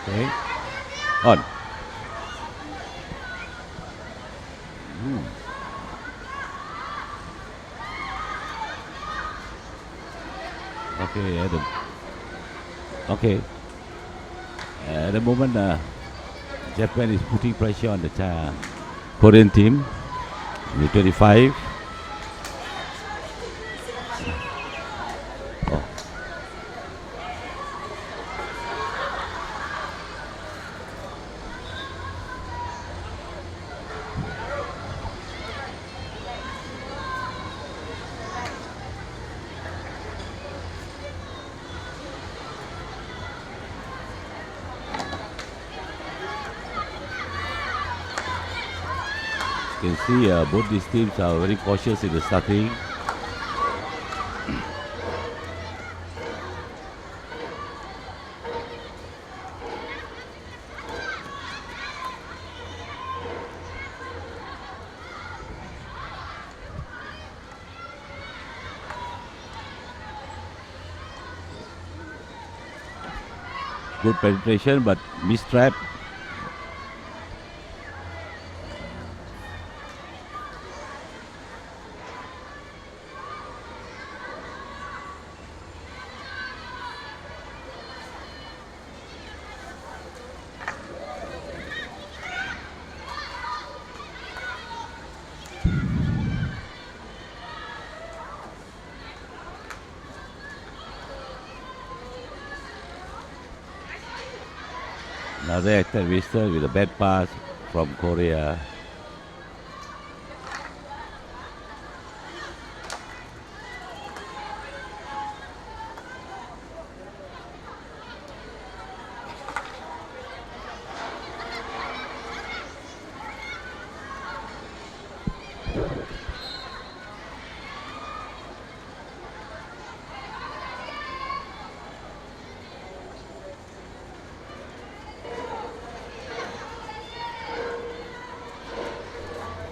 Okay. On. Okay. Okay. At the moment, Japan is putting pressure on the Korean team. The 25. Oh. You can see both these teams are very cautious in the starting. Good penetration, but missed trap. Another actor wasted with a bad pass from Korea.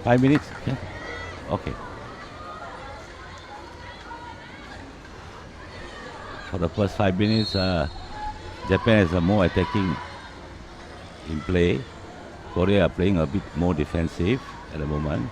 Five minutes? Yeah. Okay. For the first 5 minutes, Japan is more attacking in play. Korea are playing a bit more defensive at the moment.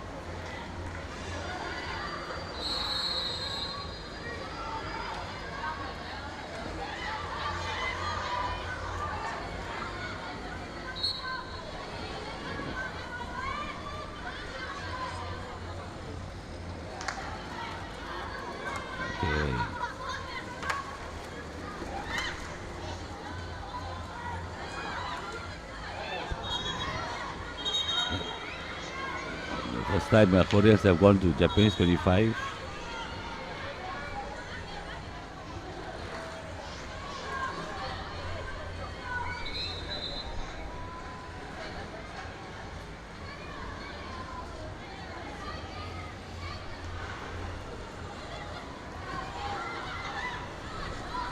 Okay. The first time Koreans have gone to Japanese 25.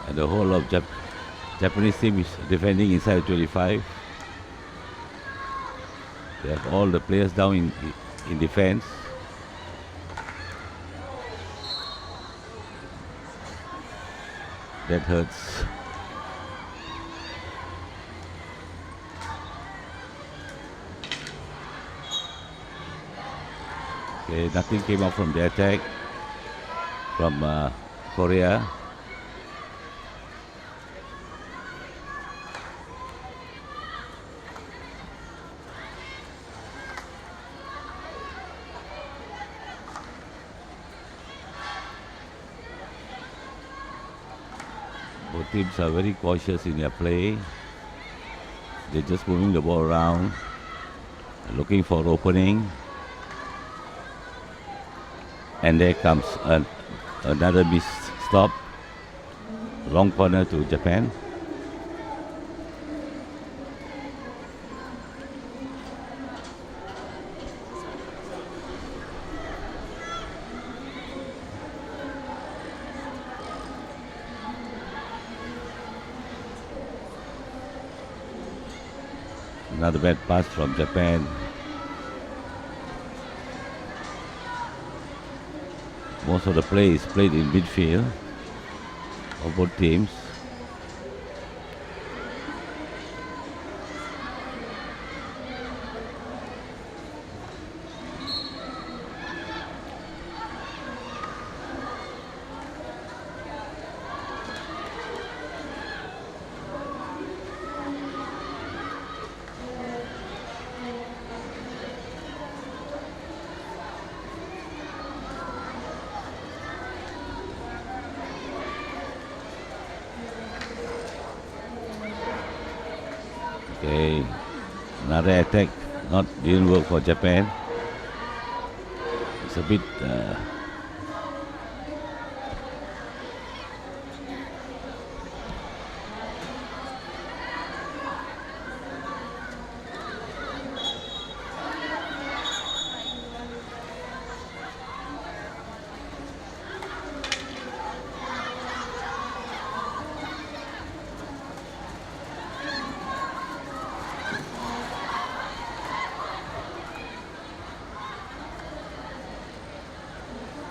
And the whole of Japanese team is defending inside 25. They have all the players down in defense. That hurts. Okay, nothing came out from the attack from Korea. Both teams are very cautious in their play. They're just moving the ball around, looking for opening. And there comes another missed stop. Long corner to Japan. Another bad pass from Japan. Most of the play is played in midfield of both teams. Okay, another attack didn't work for Japan. It's a bit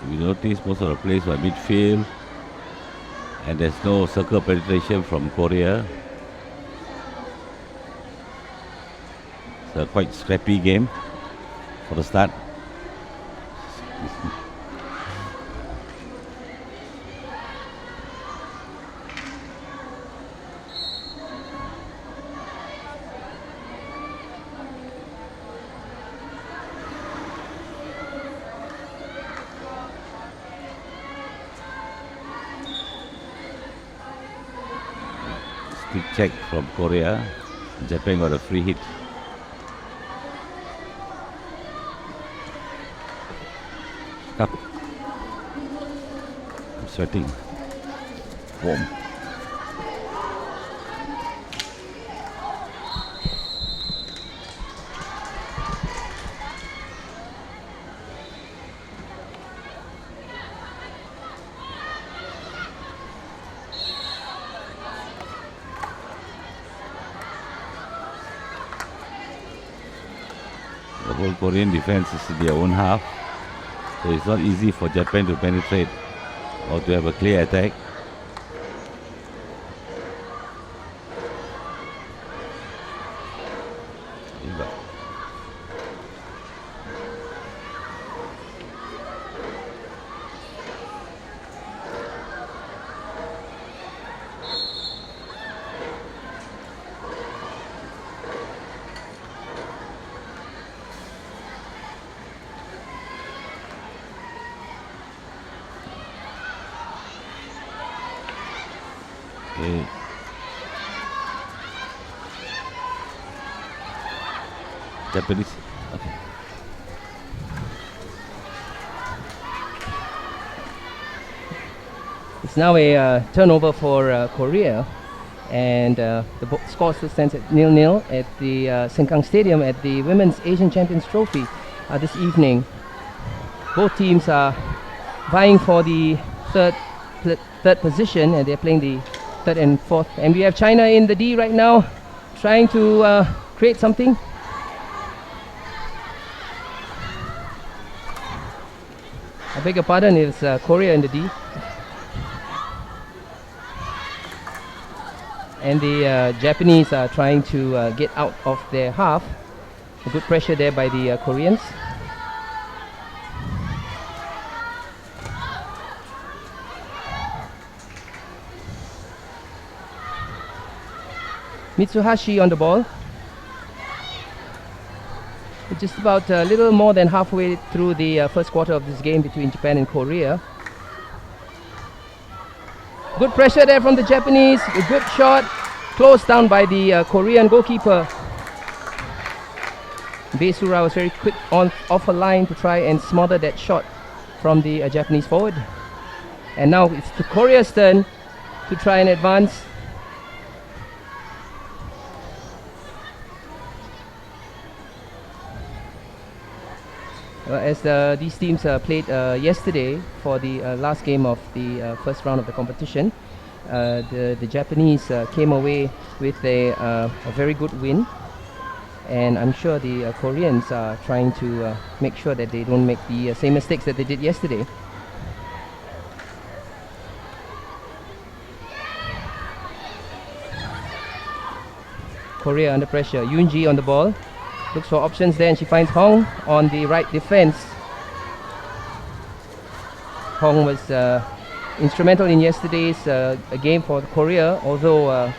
we notice most of the plays by midfield, and there's no circle penetration from Korea. It's a quite scrappy game for the start. Stick check from Korea. Japan got a free hit. Up. I'm sweating. Warm. The whole Korean defense is in their own half, so it's not easy for Japan to penetrate or to have a clear attack. Okay. Japanese. Okay. It's now a turnover for Korea, and the score still stands at 0-0 at the SengKang Stadium at the Women's Asian Champions Trophy this evening. Both teams are vying for the third position, and they're playing the third and fourth. And we have China in the D right now, trying to create something. I beg your pardon, it's Korea in the D. And the Japanese are trying to get out of their half. A good pressure there by the Koreans. Mitsuhashi on the ball. We're just about a little more than halfway through the first quarter of this game between Japan and Korea. Good pressure there from the Japanese. A good shot. Closed down by the Korean goalkeeper. Besura was very quick off her line to try and smother that shot from the Japanese forward. And now it's to Korea's turn to try and advance. As these teams played yesterday for the last game of the first round of the competition, the Japanese came away with a very good win, and I'm sure the Koreans are trying to make sure that they don't make the same mistakes that they did yesterday. Korea under pressure. Yoonji on the ball. Looks for options there, and she finds Hong on the right defense. Hong was instrumental in yesterday's game for Korea, although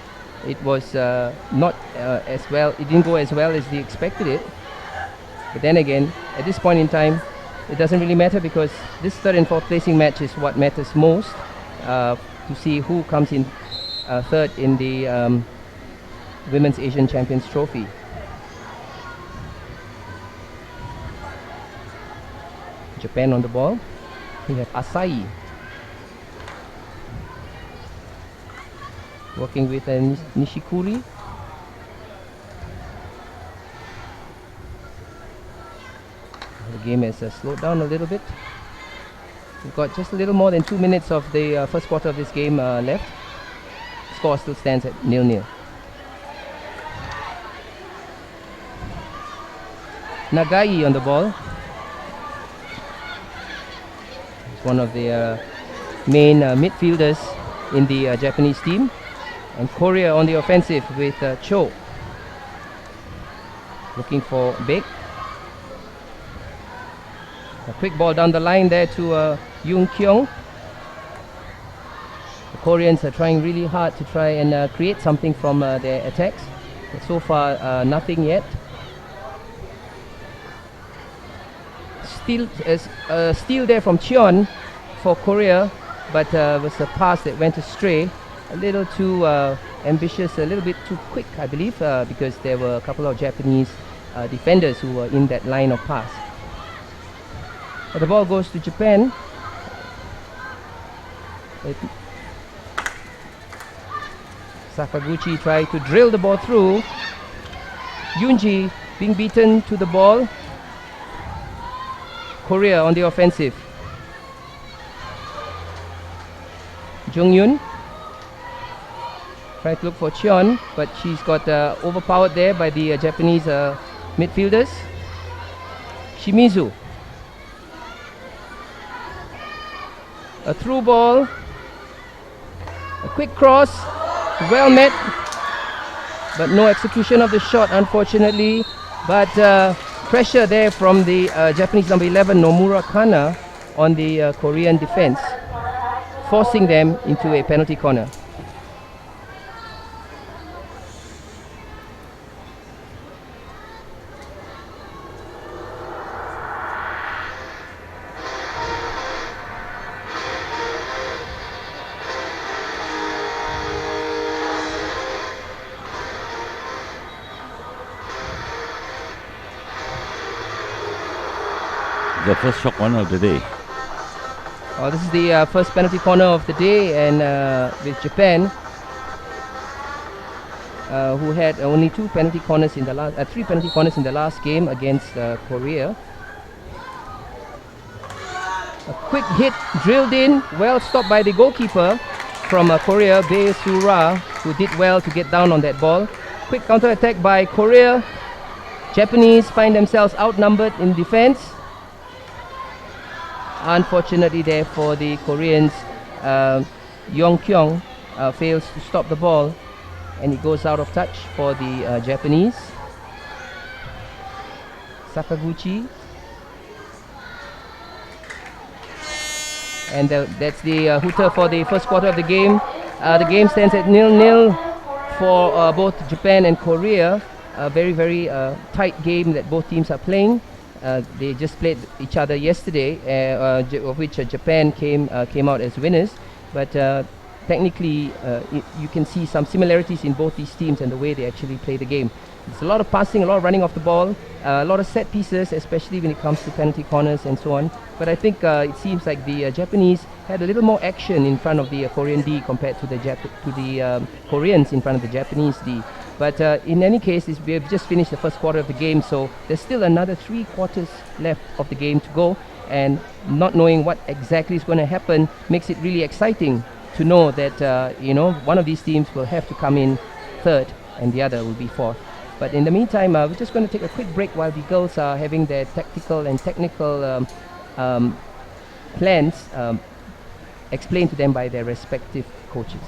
it was not as well. It didn't go as well as they expected it. But then again, at this point in time, it doesn't really matter, because this third and fourth placing match is what matters most, to see who comes in third in the Women's Asian Champions Trophy. Japan on the ball. We have Asai working with Nishikori. The game has slowed down a little bit. We've got just a little more than 2 minutes of the first quarter of this game left. Score still stands at 0-0. Nagai on the ball. He's one of the main midfielders in the Japanese team. And Korea on the offensive with Cho. Looking for Baek. A quick ball down the line there to Yoon Kyung. The Koreans are trying really hard to try and create something from their attacks. But so far, nothing yet. Steal there from Cheon for Korea, but was a pass that went astray. A little too ambitious, a little bit too quick, I believe, because there were a couple of Japanese defenders who were in that line of pass. But the ball goes to Japan. Sakaguchi tried to drill the ball through. Yoonji being beaten to the ball. Korea on the offensive. Jung-yun tried to look for Cheon, but she's got overpowered there by the Japanese midfielders. Shimizu. A through ball. A quick cross. Well met. But no execution of the shot, unfortunately. But pressure there from the Japanese number 11, Nomura Kana, on the Korean defense, forcing them into a penalty corner. The first shot corner of the day. This is the first penalty corner of the day, and with Japan, who had only 2 penalty corners in the last, 3 penalty corners in the last game against Korea. A quick hit drilled in, well stopped by the goalkeeper from Korea, Bae Soo-ra, who did well to get down on that ball. Quick counter attack by Korea. Japanese find themselves outnumbered in defense. Unfortunately there for the Koreans, Yoon Kyung fails to stop the ball, and it goes out of touch for the Japanese. Sakaguchi. And that's the hooter for the first quarter of the game. The game stands at 0-0 for both Japan and Korea. A very, very tight game that both teams are playing. They just played each other yesterday, of which Japan came out as winners. But technically, you can see some similarities in both these teams and the way they actually play the game. There's a lot of passing, a lot of running off the ball, a lot of set pieces, especially when it comes to penalty corners and so on. But I think it seems like the Japanese had a little more action in front of the Korean D compared to the Koreans in front of the Japanese D. But in any case, we have just finished the first quarter of the game, so there's still another 3 quarters left of the game to go. And not knowing what exactly is going to happen makes it really exciting to know that one of these teams will have to come in third and the other will be fourth. But in the meantime, we're just going to take a quick break while the girls are having their tactical and technical plans explained to them by their respective coaches.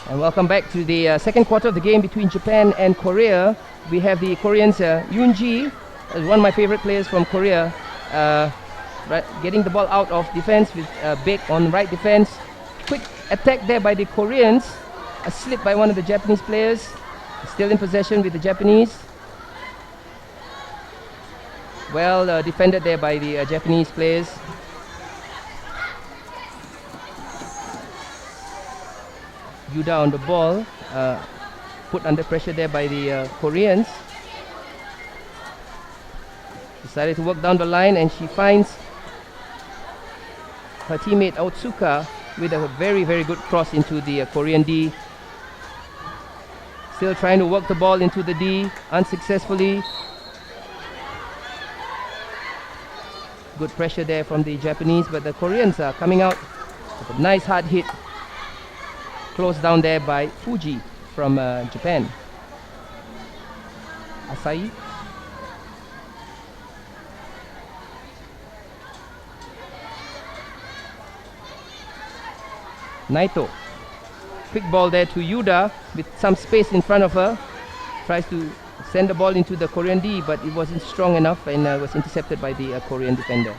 And welcome back to the second quarter of the game between Japan and Korea. We have the Koreans, Yoon-ji, one of my favorite players from Korea, getting the ball out of defense with Baek on right defense. Quick attack there by the Koreans. A slip by one of the Japanese players. Still in possession with the Japanese. Well defended there by the Japanese players. Yuda on the ball, put under pressure there by the Koreans. Decided to work down the line, and she finds her teammate Otsuka with a very, very good cross into the Korean D. Still trying to work the ball into the D, unsuccessfully. Good pressure there from the Japanese, but the Koreans are coming out with a nice hard hit. Closed down there by Fuji from Japan. Asai. Naito. Quick ball there to Yuda with some space in front of her. Tries to send the ball into the Korean D, but it wasn't strong enough and was intercepted by the Korean defender.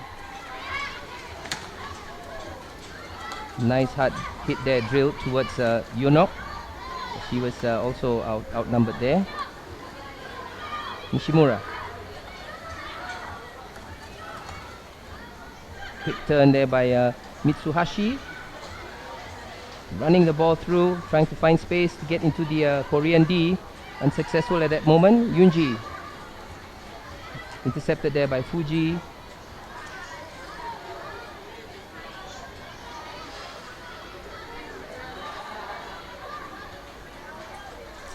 Nice hard hit there, drilled towards Yonok. She was also outnumbered there. Nishimura. Quick turn there by Mitsuhashi. Running the ball through, trying to find space to get into the Korean D. Unsuccessful at that moment. Yoonji. Intercepted there by Fuji.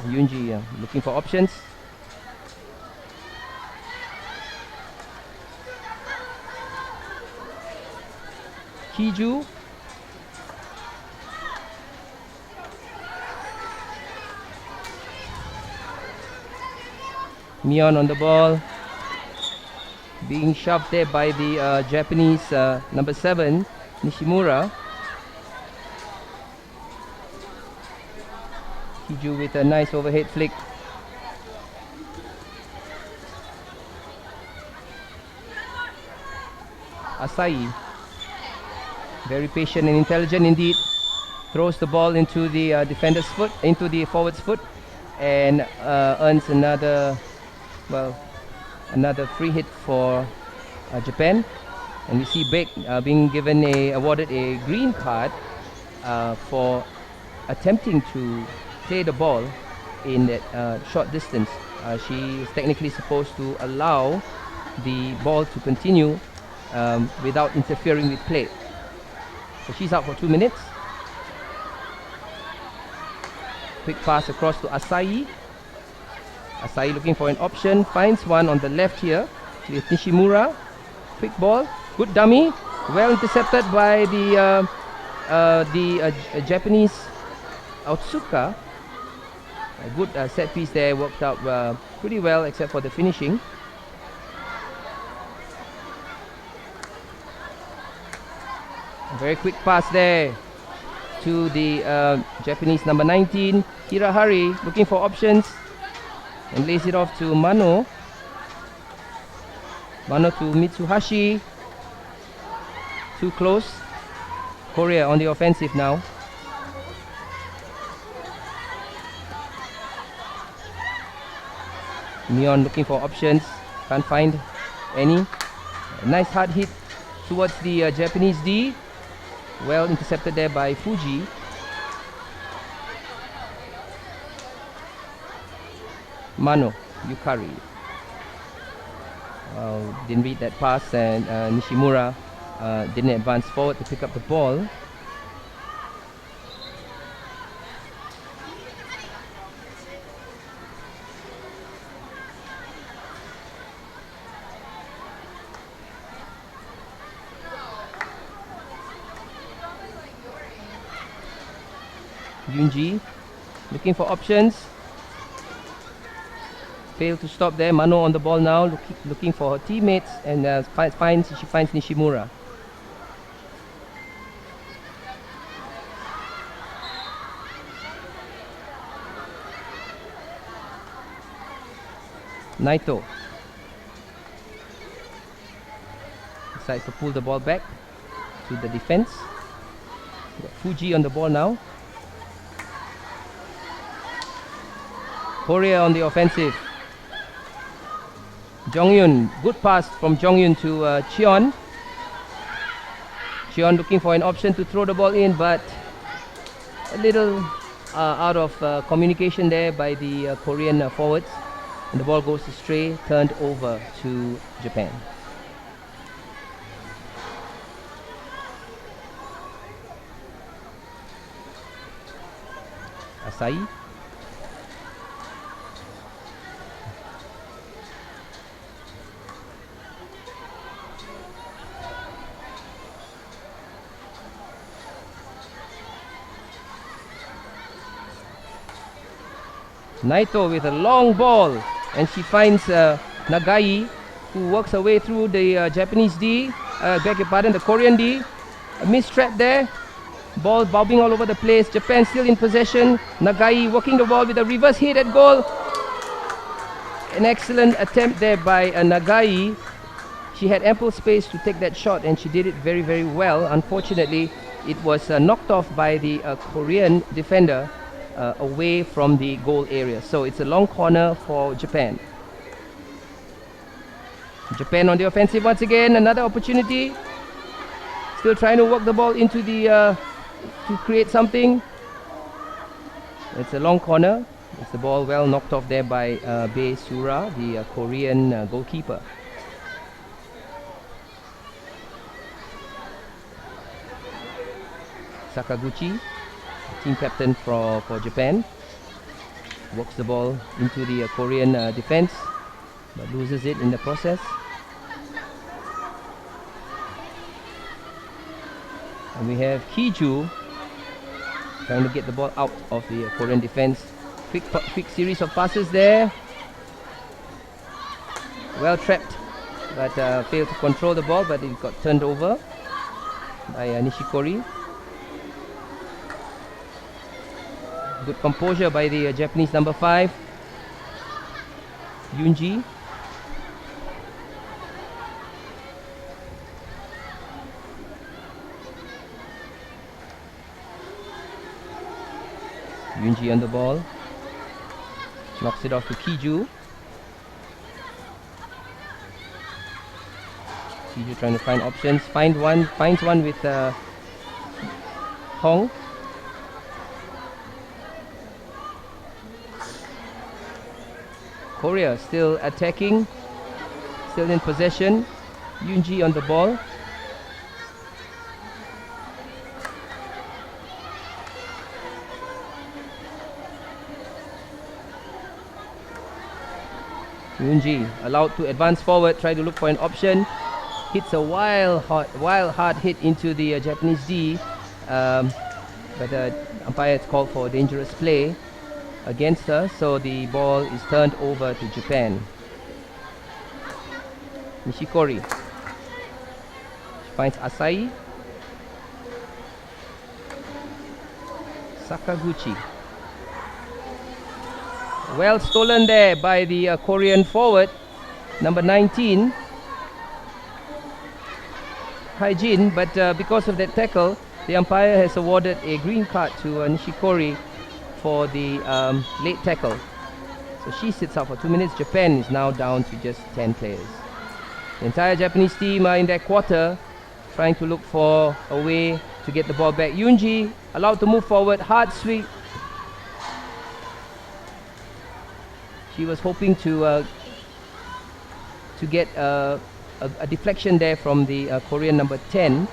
Yoonji looking for options. Kiju. Mion on the ball. Being shoved there by the Japanese number 7, Nishimura. Kiju with a nice overhead flick. Asai, very patient and intelligent indeed, throws the ball into the defender's foot, into the forward's foot, and earns another free hit for Japan. And we see Baek being awarded a green card for attempting to play the ball in that short distance. She is technically supposed to allow the ball to continue without interfering with play. So she's out for 2 minutes. Quick pass across to Asai. Asai looking for an option, finds one on the left here with Nishimura. Quick ball, good dummy, well intercepted by the Japanese Otsuka. A good set piece there, worked out pretty well except for the finishing. A very quick pass there to the Japanese number 19, Hirahari, looking for options and lays it off to Mano. Mano to Mitsuhashi. Too close. Korea on the offensive now. Mion looking for options, can't find any. A nice hard hit towards the Japanese D. Well intercepted there by Fuji. Mano, Yukari. Didn't read that pass, and Nishimura didn't advance forward to pick up the ball. Yoonji looking for options. Failed to stop there. Mano on the ball now, looking for her teammates, and she finds Nishimura. Naito decides to pull the ball back to the defense. Got Fuji on the ball now. Korea on the offensive. Jongyun, good pass from Jongyun to Cheon. Cheon looking for an option to throw the ball in, but a little out of communication there by the Korean forwards. And the ball goes astray, turned over to Japan. Asai. Naito with a long ball, and she finds Nagai, who works her way through the Japanese D, beg your pardon, the Korean D. A missed trap there. Ball bobbing all over the place. Japan still in possession. Nagai working the ball with a reverse hit at goal. An excellent attempt there by Nagai. She had ample space to take that shot, and she did it very, very well. Unfortunately, it was knocked off by the Korean defender away from the goal area. So it's a long corner for Japan. Japan on the offensive once again. Another opportunity. Still trying to work the ball into the to create something. It's a long corner. It's the ball well knocked off there by Bae Sura, the Korean goalkeeper. Sakaguchi, team captain for Japan, works the ball into the Korean defense, but loses it in the process. And we have Kiju trying to get the ball out of the Korean defense. Quick series of passes there. Well trapped, but failed to control the ball, but it got turned over by Nishikori. Good composure by the Japanese number 5, Yoonji. Yoonji on the ball. Knocks it off to Kiju. Kiju trying to find options. Finds one with Hong. Korea still attacking, still in possession. Yoonji on the ball. Yoonji allowed to advance forward, try to look for an option. Hits a wild hard hit into the Japanese D, but the umpire has called for dangerous play against her, so the ball is turned over to Japan. Nishikori finds Asai. Sakaguchi. Well stolen there by the Korean forward, number 19, Haijin, but because of that tackle, the umpire has awarded a green card to Nishikori for the late tackle. So she sits out for 2 minutes. Japan is now down to just 10 players. The entire Japanese team are in their quarter, trying to look for a way to get the ball back. Yoonji allowed to move forward, hard sweep. She was hoping to get a deflection there from the Korean number 10,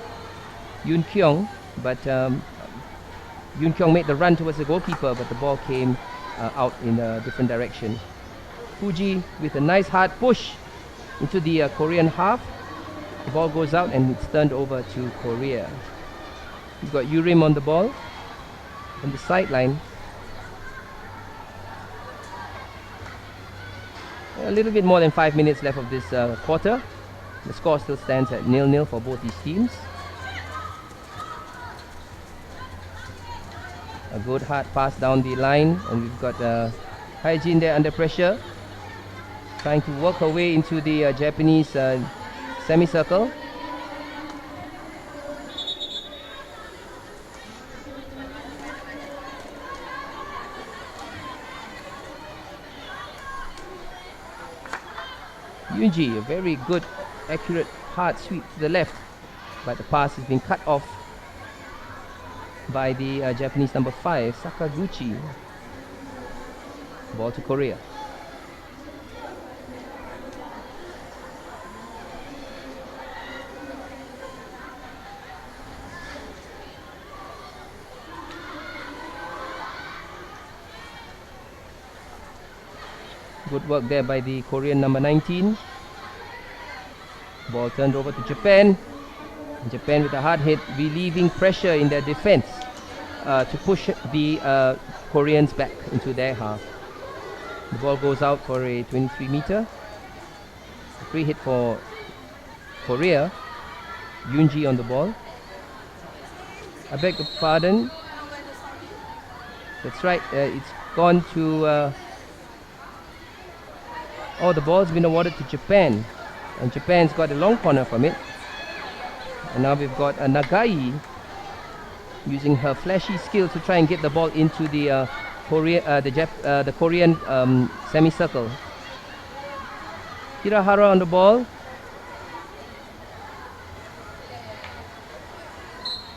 Yoon Kyung, but Yoon Kyung made the run towards the goalkeeper, but the ball came out in a different direction. Fuji with a nice hard push into the Korean half. The ball goes out and it's turned over to Korea. You've got Yurim on the ball on the sideline. A little bit more than 5 minutes left of this quarter. The score still stands at 0-0 for both these teams. A good hard pass down the line, and we've got Haijin there under pressure. trying to work her way into the Japanese semicircle. Yunji, a very good, accurate, hard sweep to the left, but the pass has been cut off by the Japanese number 5, Sakaguchi. Ball to Korea. Good work there by the Korean number 19. Ball turned over to Japan. Japan with a hard hit, relieving pressure in their defense to push the Koreans back into their half. The ball goes out for a 23-meter. Free hit for Korea. Yunji on the ball. I beg your pardon. That's right, it's gone to... the ball's been awarded to Japan. And Japan's got a long corner from it. And now we've got Nagai using her flashy skill to try and get the ball into the Korean semicircle. Hirahara on the ball.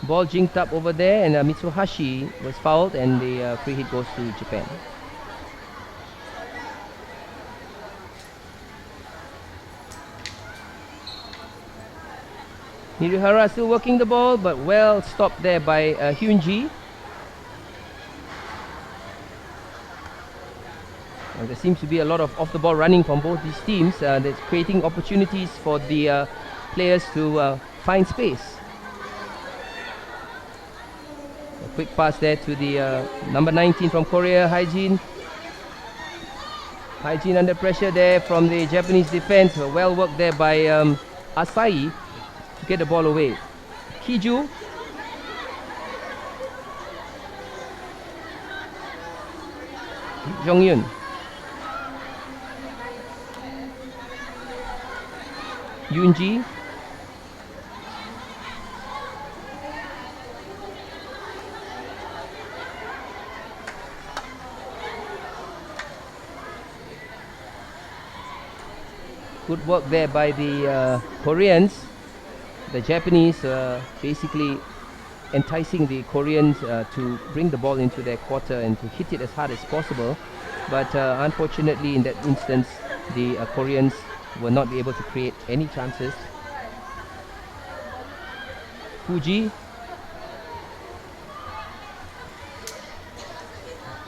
Ball jinked up over there, and Mitsuhashi was fouled, and the free hit goes to Japan. Hirihara still working the ball, but well stopped there by Hyunji. And there seems to be a lot of off-the-ball running from both these teams. That's creating opportunities for the players to find space. A quick pass there to the number 19 from Korea, Haijin. Haijin under pressure there from the Japanese defense. Well worked there by Asai to get the ball away. Kiju. Jong-yun. Yunji. Good work there by the Koreans. The Japanese basically enticing the Koreans to bring the ball into their quarter and to hit it as hard as possible. But unfortunately in that instance, the Koreans will not be able to create any chances. Fuji.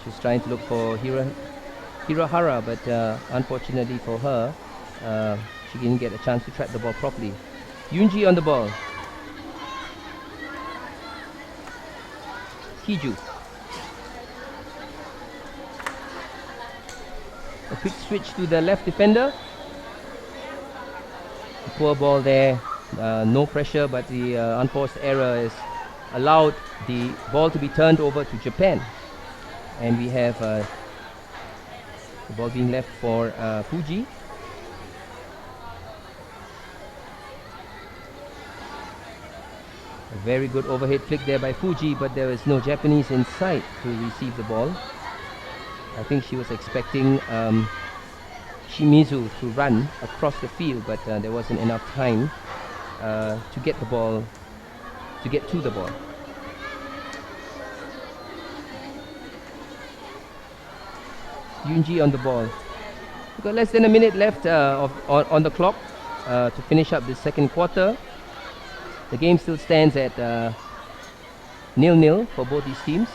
She's trying to look for Hirahara, but unfortunately for her, she didn't get a chance to track the ball properly. Yunji on the ball. Kiju. A quick switch to the left defender. A poor ball there. No pressure, but the unforced error has allowed the ball to be turned over to Japan. And we have the ball being left for Fuji. A very good overhead flick there by Fuji, but there was no Japanese in sight to receive the ball. I think she was expecting Shimizu to run across the field, but there wasn't enough time to get the ball, to get to the ball. Yunji on the ball. We've got less than a minute left on the clock to finish up the second quarter. The game still stands at 0-0 for both these teams.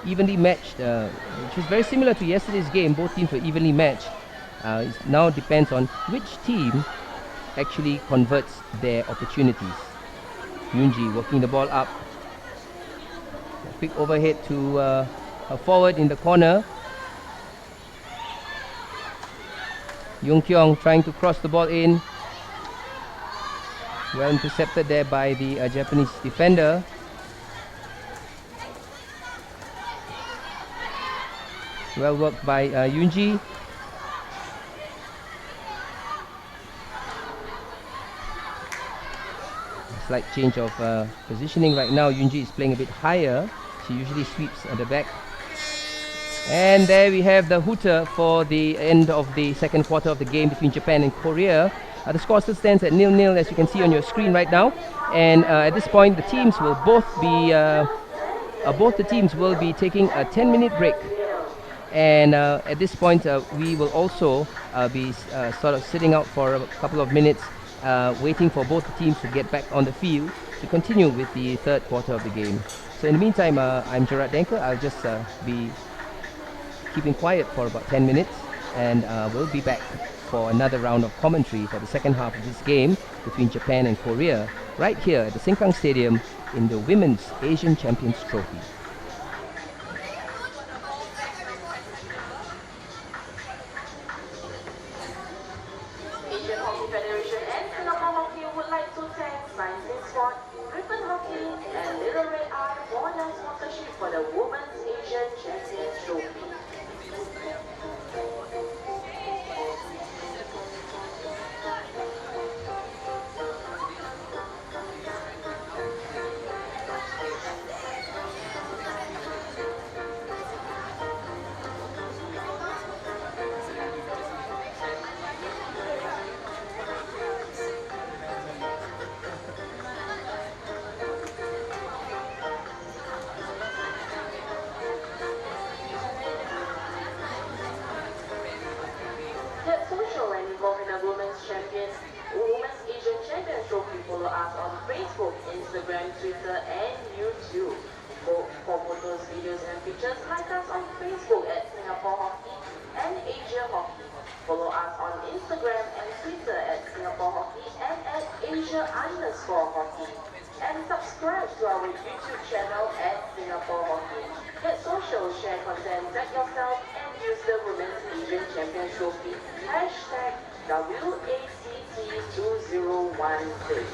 Evenly matched, which is very similar to yesterday's game. Both teams were evenly matched. It now depends on which team actually converts their opportunities. Yunji working the ball up. A quick overhead to a forward in the corner. Yoon Kyung trying to cross the ball in. Well intercepted there by the Japanese defender. Well worked by Yunji. slight change of positioning right now. Yunji is playing a bit higher. She usually sweeps at the back. And there we have the hooter for the end of the second quarter of the game between Japan and Korea. The score still stands at 0-0, as you can see on your screen right now. And at this point, the teams will both the teams will be taking a 10-minute break. And at this point, we will also be sort of sitting out for a couple of minutes, waiting for both the teams to get back on the field to continue with the third quarter of the game. So in the meantime, I'm Gerard Denker. I'll just be keeping quiet for about 10 minutes, and we'll be back for another round of commentary for the second half of this game between Japan and Korea, right here at the SengKang Stadium in the Women's Asian Champions Trophy. Asian Hockey Federation and Singapore Hockey would like to thank Science in Sport, Griffin Hockey, and Little Red Eye for their sponsorship for the Women's Asian Champions Trophy. Get social and involved in the Women's Asian Champions Trophy. Follow us on Facebook, Instagram, Twitter, and YouTube. For photos, videos, and pictures, like us on Facebook at Singapore Hockey and Asia Hockey. Follow us on Instagram and Twitter at Singapore Hockey and at Asia_Hockey. And subscribe to our YouTube channel at Singapore Hockey. Get social, share content, tag yourself, and use the Women's Asian Champions Trophy hashtag WACT2016.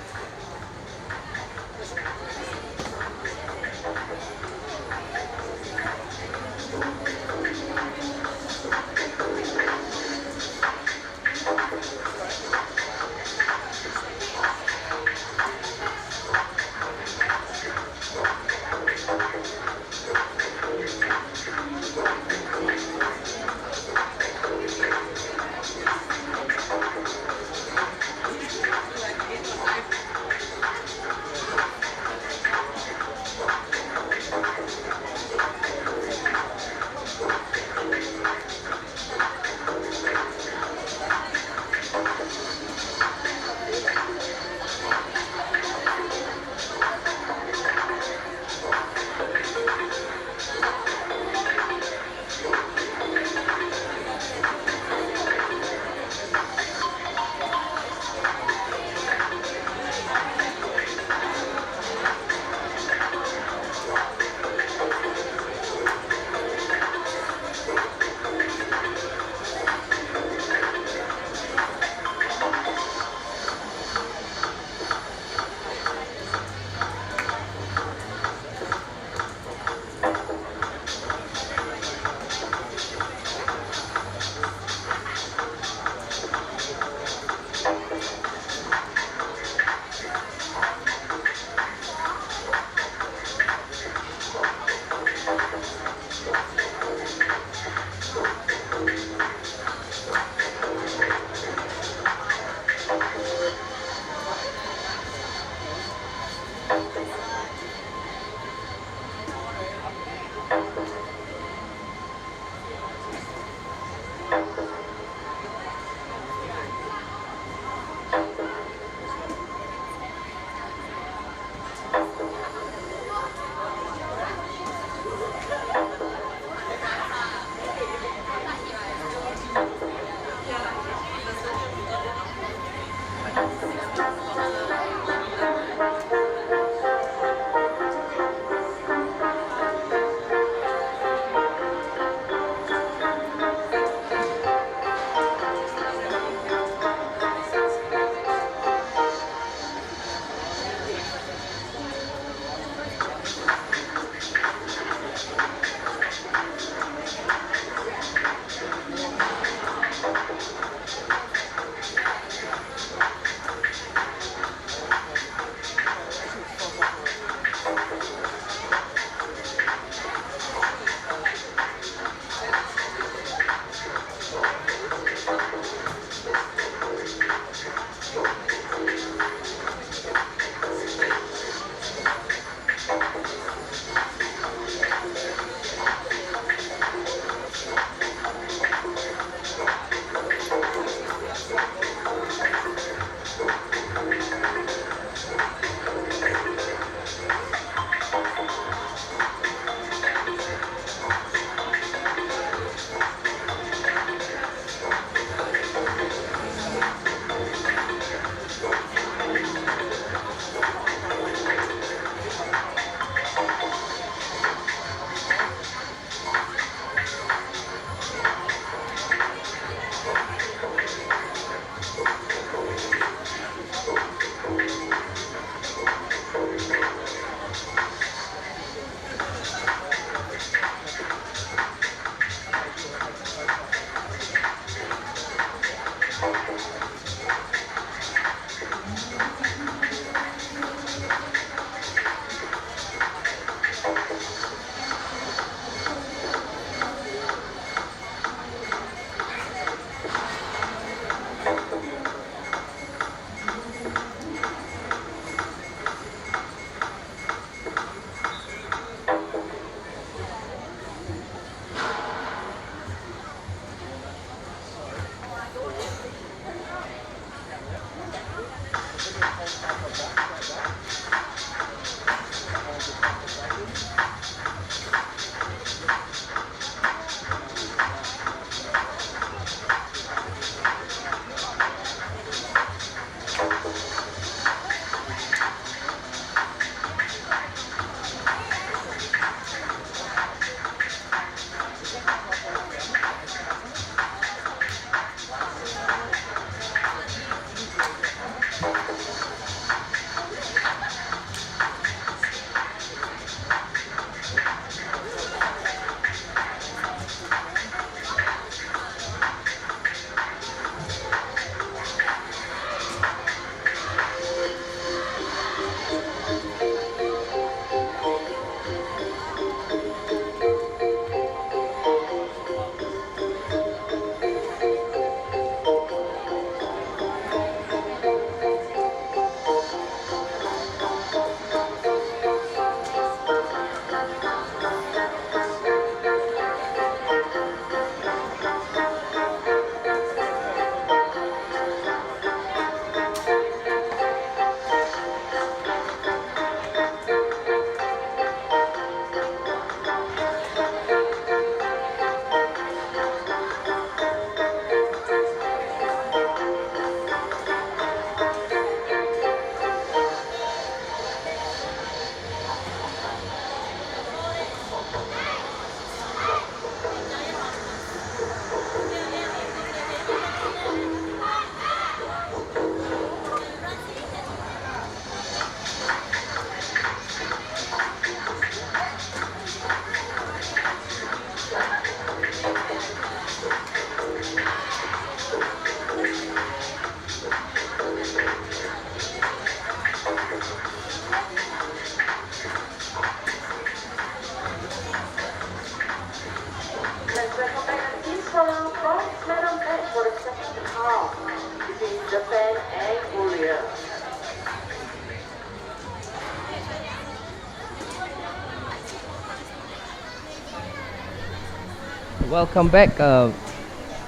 Welcome back,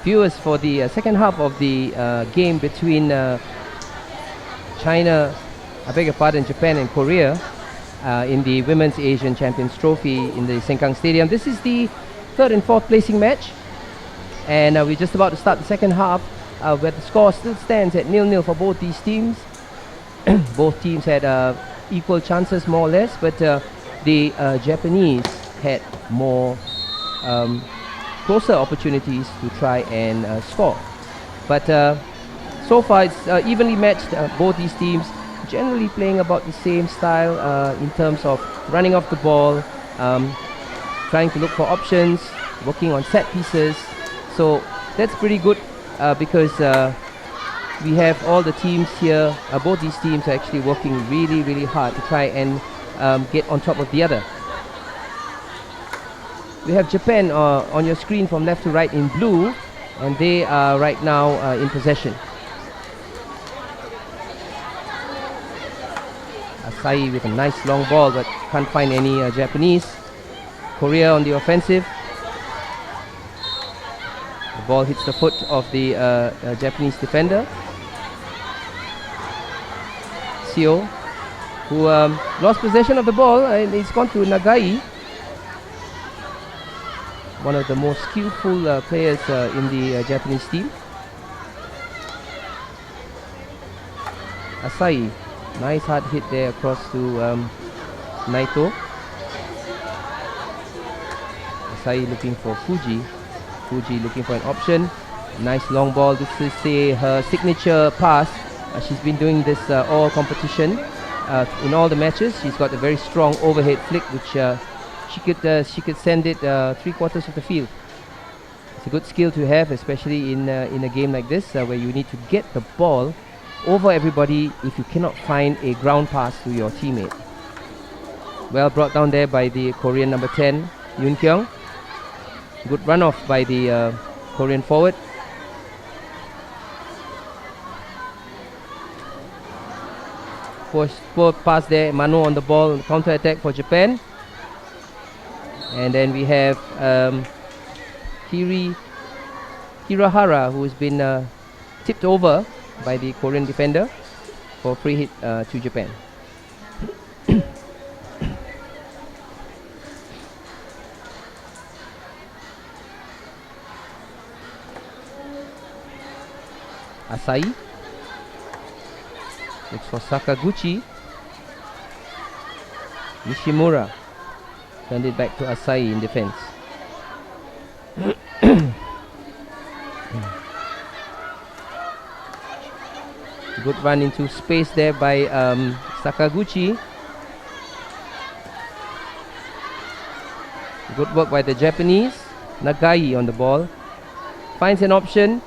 viewers, for the second half of the game between China, I beg your pardon, Japan and Korea in the Women's Asian Champions Trophy in the SengKang Stadium. This is the third and fourth placing match, and we're just about to start the second half, where the score still stands at 0-0 for both these teams. Both teams had equal chances, more or less, but the Japanese had more closer opportunities to try and score. But so far it's evenly matched. Both these teams generally playing about the same style in terms of running off the ball, trying to look for options, working on set pieces. So that's pretty good because we have all the teams here, both these teams are actually working really hard to try and get on top of the other. We have Japan on your screen from left to right in blue, and they are right now in possession. Asai with a nice long ball, but can't find any Japanese. Korea on the offensive. The ball hits the foot of the Japanese defender, Seo, who lost possession of the ball, and it's gone to Nagai, one of the most skillful players in the Japanese team. Asai, nice hard hit there across to Naito. Asai looking for Fuji. Fuji looking for an option. Nice long ball. This is her signature pass. She's been doing this all competition. In all the matches, she's got a very strong overhead flick, which she could send it 3/4 of the field. It's a good skill to have, especially in a game like this, where you need to get the ball over everybody if you cannot find a ground pass to your teammate. Well brought down there by the Korean number 10, Yoon Kyung. Good runoff by the Korean forward. Poor pass there, Mano on the ball, counter attack for Japan. And then we have Hirahara, who has been tipped over by the Korean defender for free hit to Japan. Asai looks for Sakaguchi. Nishimura turned it back to Asai in defense. Good run into space there by Sakaguchi. Good work by the Japanese. Nagai on the ball. Finds an option.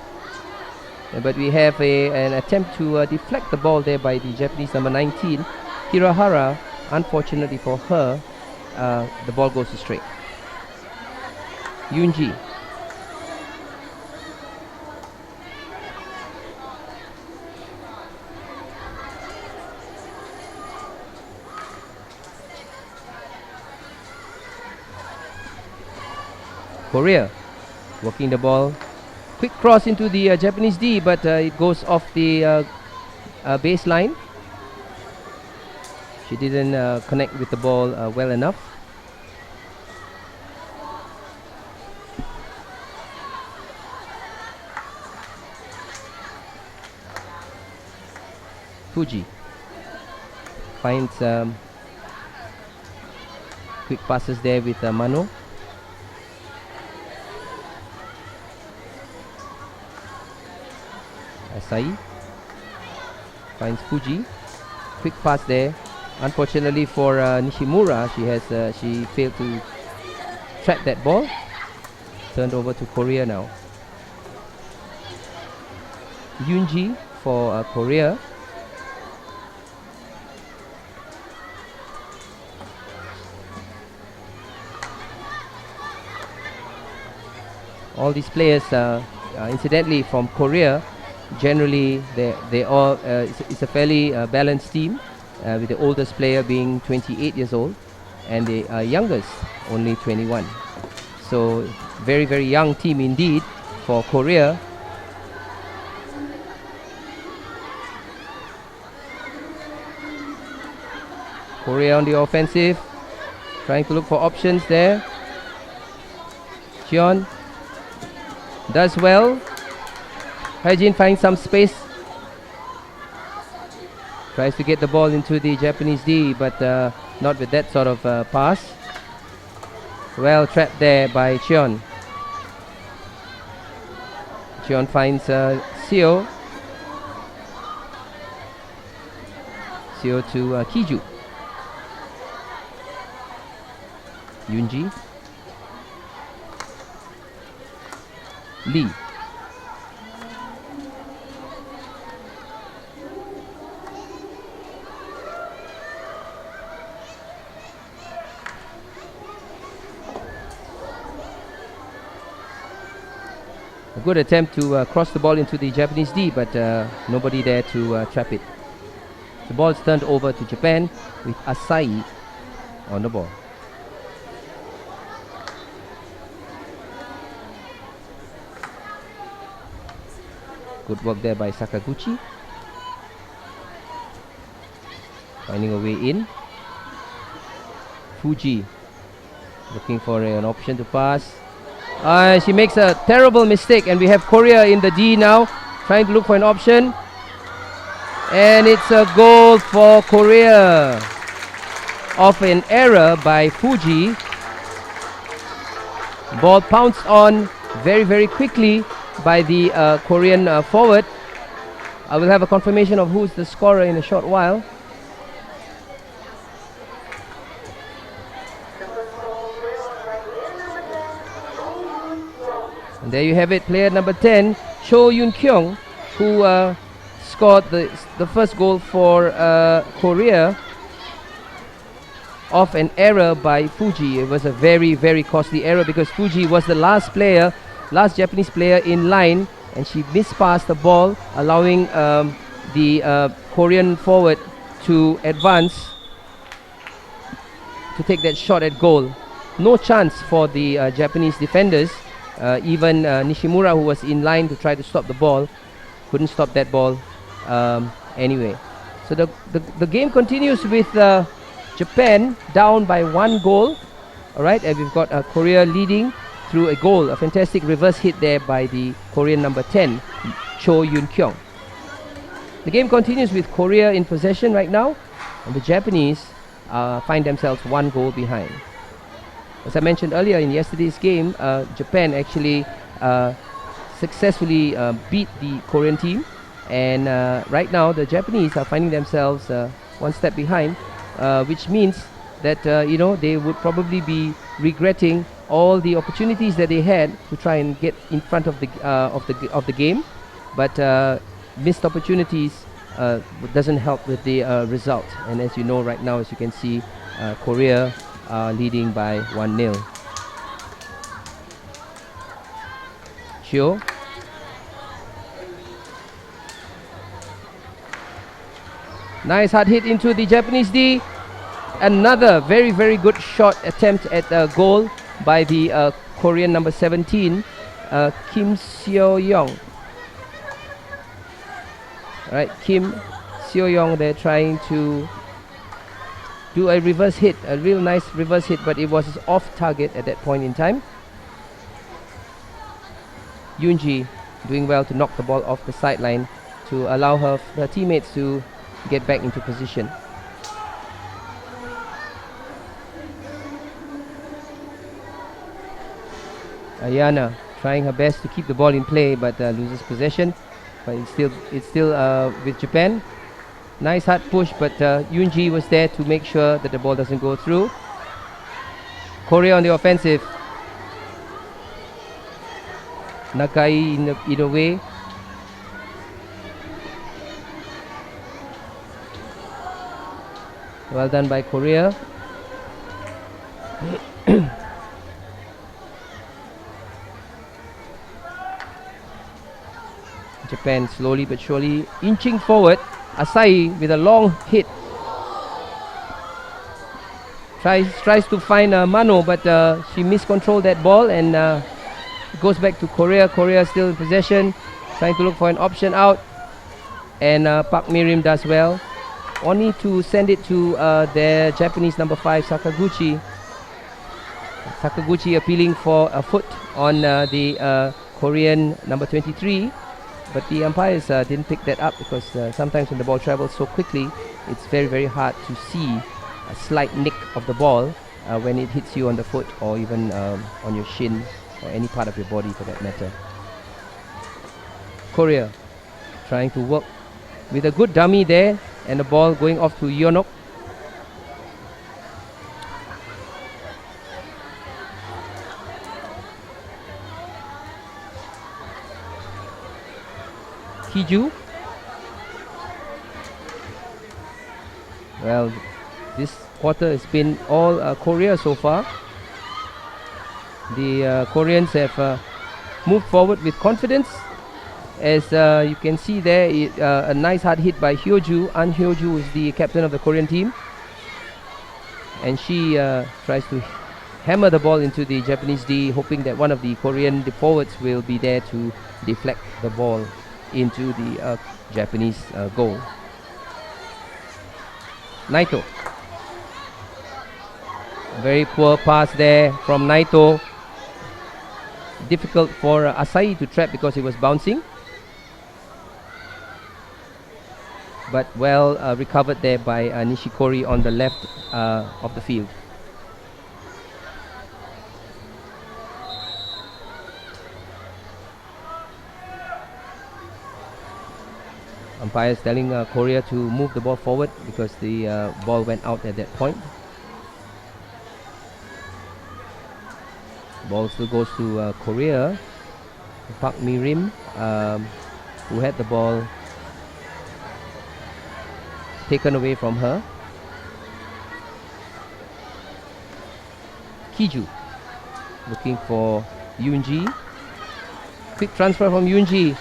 But we have an attempt to deflect the ball there by the Japanese number 19. Hirahara, unfortunately for her, the ball goes straight. Yoonji. Korea working the ball. Quick cross into the Japanese D, but it goes off the baseline. She didn't connect with the ball well enough. Fuji finds quick passes there with Mano. Asai finds Fuji. Quick pass there. Unfortunately for Nishimura, she failed to track that ball. Turned over to Korea now. Yoonji for Korea. All these players, incidentally, from Korea. Generally, they all it's a fairly balanced team, with the oldest player being 28 years old and the youngest only 21. So Very, very young team indeed for Korea. Korea on the offensive, trying to look for options there. Jeon does well. Haejin finds some space. Tries to get the ball into the Japanese D, but not with that sort of pass. Well trapped there by Cheon. Cheon finds Seo. Seo to Kiju. Yoonji. Lee. A good attempt to cross the ball into the Japanese D, but nobody there to trap it. The ball is turned over to Japan with Asai on the ball. Good work there by Sakaguchi. Finding a way in. Fuji looking for an option to pass. She makes a terrible mistake, and we have Korea in the D now, trying to look for an option. And it's a goal for Korea off an error by Fuji. Ball pounced on very, very quickly by the Korean forward. I will have a confirmation of who's the scorer in a short while. And there you have it, player number 10, Cho Yoon-kyung, who scored the first goal for Korea off an error by Fuji. It was a very, very costly error because Fuji was the last Japanese player in line, and she mispassed the ball, allowing the Korean forward to advance to take that shot at goal. No chance for the Japanese defenders. Even Nishimura, who was in line to try to stop the ball, couldn't stop that ball anyway. So the game continues with Japan down by 1 goal. Alright, and we've got Korea leading through a goal, a fantastic reverse hit there by the Korean number 10, Cho Yoon-kyung. The game continues with Korea in possession right now, and the Japanese find themselves 1 goal behind. As I mentioned earlier, in yesterday's game, Japan actually successfully beat the Korean team, and right now the Japanese are finding themselves 1 step behind, which means that they would probably be regretting all the opportunities that they had to try and get in front of the game, but missed opportunities doesn't help with the result. And as you know, right now, as you can see, Korea leading by 1-0. Chio. Nice hard hit into the Japanese D. Another very, very good shot attempt at a goal by the Korean number 17, Kim Seo-young. Alright, Kim Seo-young, they're trying to do a reverse hit, a real nice reverse hit, but it was off target at that point in time. Yoonji doing well to knock the ball off the sideline to allow her teammates to get back into position. Ayana trying her best to keep the ball in play, but loses possession. But it's still with Japan. Nice hard push, but Yoonji was there to make sure that the ball doesn't go through. Korea on the offensive. Nakai in a way. Well done by Korea. Japan slowly but surely inching forward. Asai with a long hit. Tries to find Mano, but she miscontrolled that ball, and goes back to Korea. Korea still in possession, trying to look for an option out. And Park Mirim does well. Only to send it to their Japanese number 5, Sakaguchi. Sakaguchi appealing for a foot on the Korean number 23. But the umpires didn't pick that up because sometimes when the ball travels so quickly, it's very, very hard to see a slight nick of the ball when it hits you on the foot or even on your shin or any part of your body for that matter. Korea trying to work with a good dummy there and the ball going off to Yonok. Kiju. Well, this quarter has been all Korea so far. The Koreans have moved forward with confidence. As you can see there, a nice hard hit by Hyoju. An Hyoju is the captain of the Korean team. And she tries to hammer the ball into the Japanese D, hoping that one of the Korean forwards will be there to deflect the ball into the Japanese goal. Naito. Very poor pass there from Naito. Difficult for Asai to trap because he was bouncing. But well recovered there by Nishikori on the left of the field. Umpires telling Korea to move the ball forward because the ball went out at that point. Ball still goes to Korea. Park Mirim, who had the ball taken away from her. Kiju looking for Yoonji. Quick transfer from Yoonji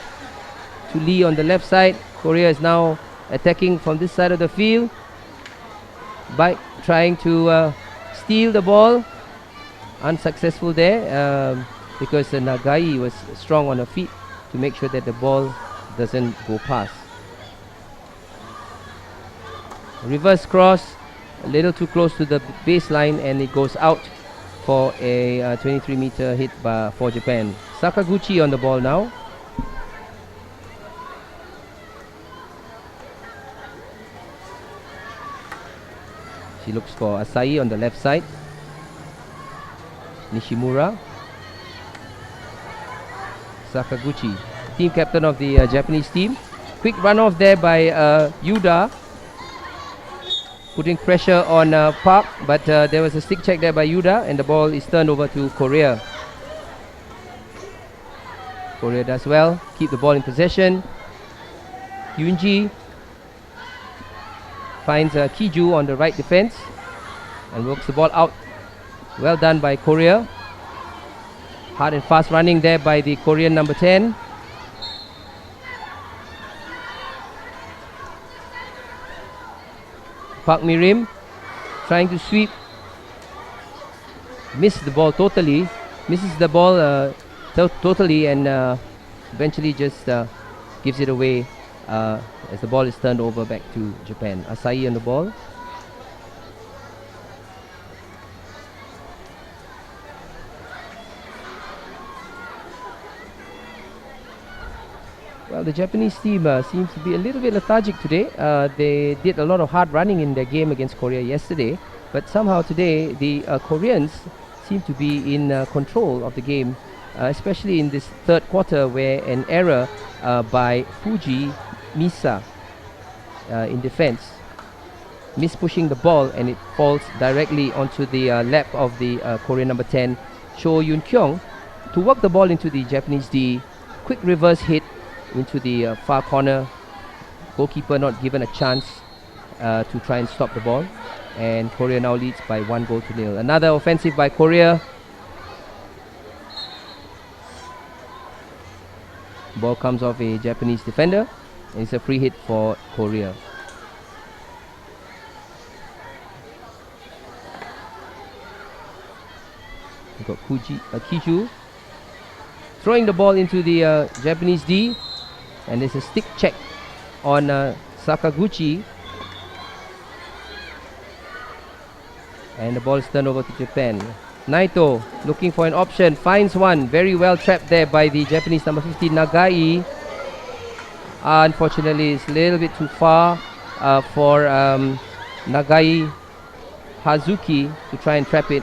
to Lee on the left side. Korea is now attacking from this side of the field by trying to steal the ball. Unsuccessful there because Nagai was strong on her feet to make sure that the ball doesn't go past. Reverse cross, a little too close to the baseline, and it goes out for a 23-meter hit for Japan. Sakaguchi on the ball now. She looks for Asai on the left side. Nishimura. Sakaguchi, team captain of the Japanese team. Quick runoff there by Yuda, putting pressure on Park, but there was a stick check there by Yuda and the ball is turned over to Korea. Korea does well, keep the ball in possession. Yoonji finds Kiju on the right defense and works the ball out. Well done by Korea. Hard and fast running there by the Korean number 10. Park Mirim trying to sweep. Missed the ball totally. Misses the ball totally and eventually just gives it away as the ball is turned over back to Japan. Asai on the ball. Well, the Japanese team seems to be a little bit lethargic today. They did a lot of hard running in their game against Korea yesterday, but somehow today the Koreans seem to be in control of the game, especially in this third quarter where an error by Fuji Misa in defense missed pushing the ball and it falls directly onto the lap of the Korean number 10, Cho Yoon Kyung, to work the ball into the Japanese D. Quick reverse hit into the far corner. Goalkeeper not given a chance to try and stop the ball, and Korea now leads by 1-0. Another offensive by Korea. Ball comes off a Japanese defender and it's a free hit for Korea. We've got Kiju throwing the ball into the Japanese D, and there's a stick check on Sakaguchi, and the ball is turned over to Japan. Naito looking for an option, finds one, very well trapped there by the Japanese number 15 Nagai. Unfortunately, it's a little bit too far for Nagai Hazuki to try and trap it.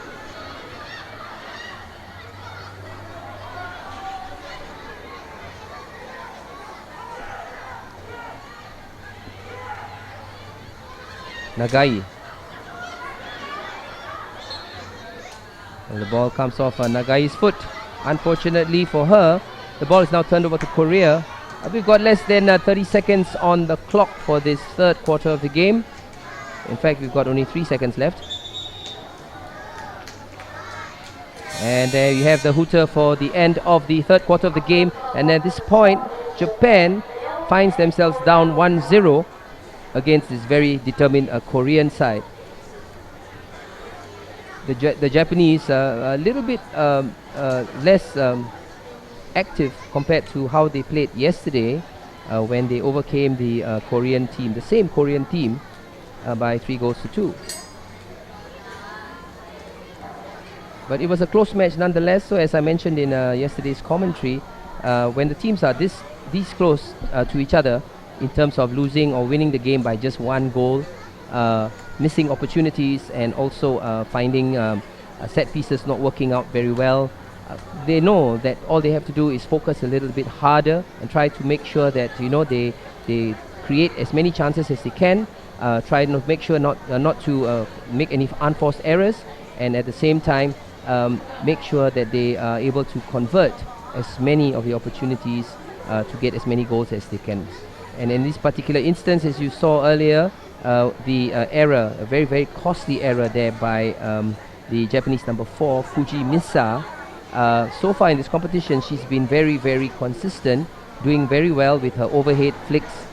Nagai. And the ball comes off Nagai's foot. Unfortunately for her, the ball is now turned over to Korea. We've got less than 30 seconds on the clock for this third quarter of the game. In fact, we've got only 3 seconds left. And there you have the hooter for the end of the third quarter of the game. And at this point, Japan finds themselves down 1-0 against this very determined Korean side. The Japanese a little bit less active compared to how they played yesterday when they overcame the Korean team, the same Korean team, by 3-2. But it was a close match nonetheless. So as I mentioned in yesterday's commentary, when the teams are this close to each other in terms of losing or winning the game by just one goal, missing opportunities, and also finding set pieces not working out very well, they know that all they have to do is focus a little bit harder and try to make sure that they create as many chances as they can, try to make sure not to make any unforced errors, and at the same time make sure that they are able to convert as many of the opportunities to get as many goals as they can. And in this particular instance, as you saw earlier, the error, a very, very costly error there by the Japanese number 4, Fuji Misa. So far in this competition, she's been very, very consistent, doing very well with her overhead flicks,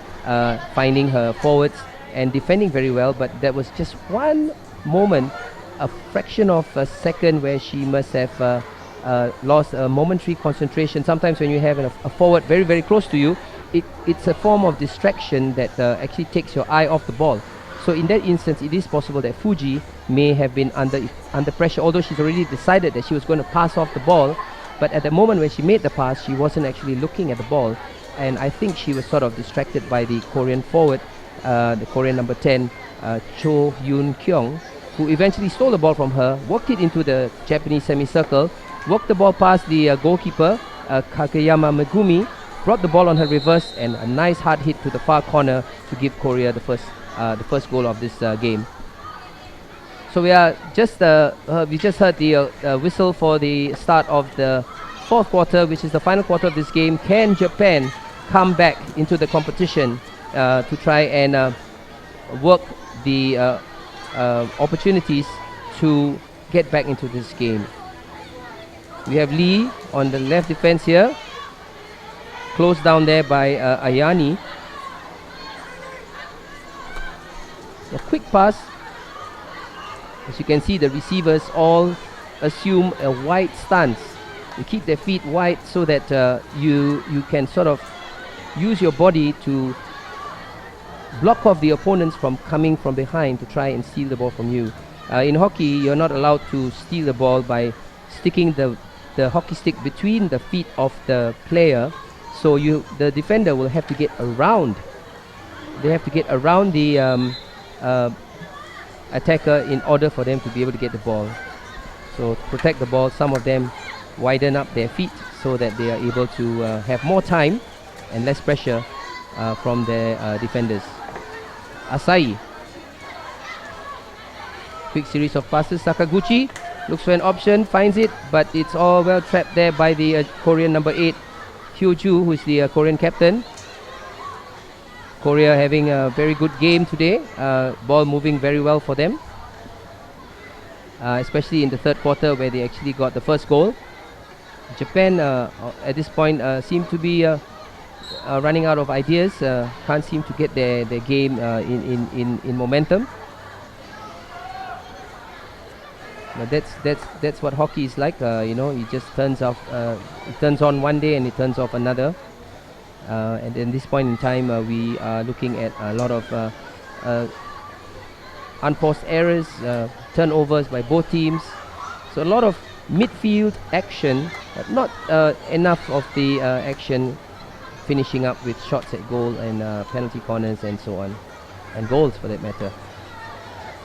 finding her forwards and defending very well. But there was just one moment, a fraction of a second, where she must have lost a momentary concentration. Sometimes when you have a forward very, very close to you, it's a form of distraction that actually takes your eye off the ball. So in that instance, it is possible that Fuji may have been under pressure, although she's already decided that she was going to pass off the ball. But at the moment when she made the pass, she wasn't actually looking at the ball, and I think she was sort of distracted by the Korean forward, the Korean number 10, Cho Yoon Kyung, who eventually stole the ball from her, worked it into the Japanese semicircle, worked the ball past the goalkeeper, Kageyama Megumi, brought the ball on her reverse, and a nice hard hit to the far corner to give Korea the first goal of this game. So we just heard the whistle for the start of the fourth quarter, which is the final quarter of this game. Can Japan come back into the competition to try and work the opportunities to get back into this game? We have Lee on the left defense here, closed down there by Ayani. A quick pass. As you can see, the receivers all assume a wide stance. They keep their feet wide so that you can sort of use your body to block off the opponents from coming from behind to try and steal the ball from you. In hockey, you're not allowed to steal the ball by sticking the hockey stick between the feet of the player. So the defender will have to get around. They have to get around the attacker in order for them to be able to get the ball. So to protect the ball, some of them widen up their feet so that they are able to have more time and less pressure from their defenders. Asai. Quick series of passes. Sakaguchi looks for an option, finds it, but it's all well trapped there by the Korean number 8, Hyo-ju, who is the Korean captain. Korea having a very good game today. Ball moving very well for them, especially in the third quarter where they actually got the first goal. Japan at this point seem to be running out of ideas. Can't seem to get their game in momentum. But that's what hockey is like. It just it turns on one day and it turns off another. And in this point in time, we are looking at a lot of unforced errors, turnovers by both teams. So a lot of midfield action, but not enough of the action finishing up with shots at goal and penalty corners and so on, and goals for that matter.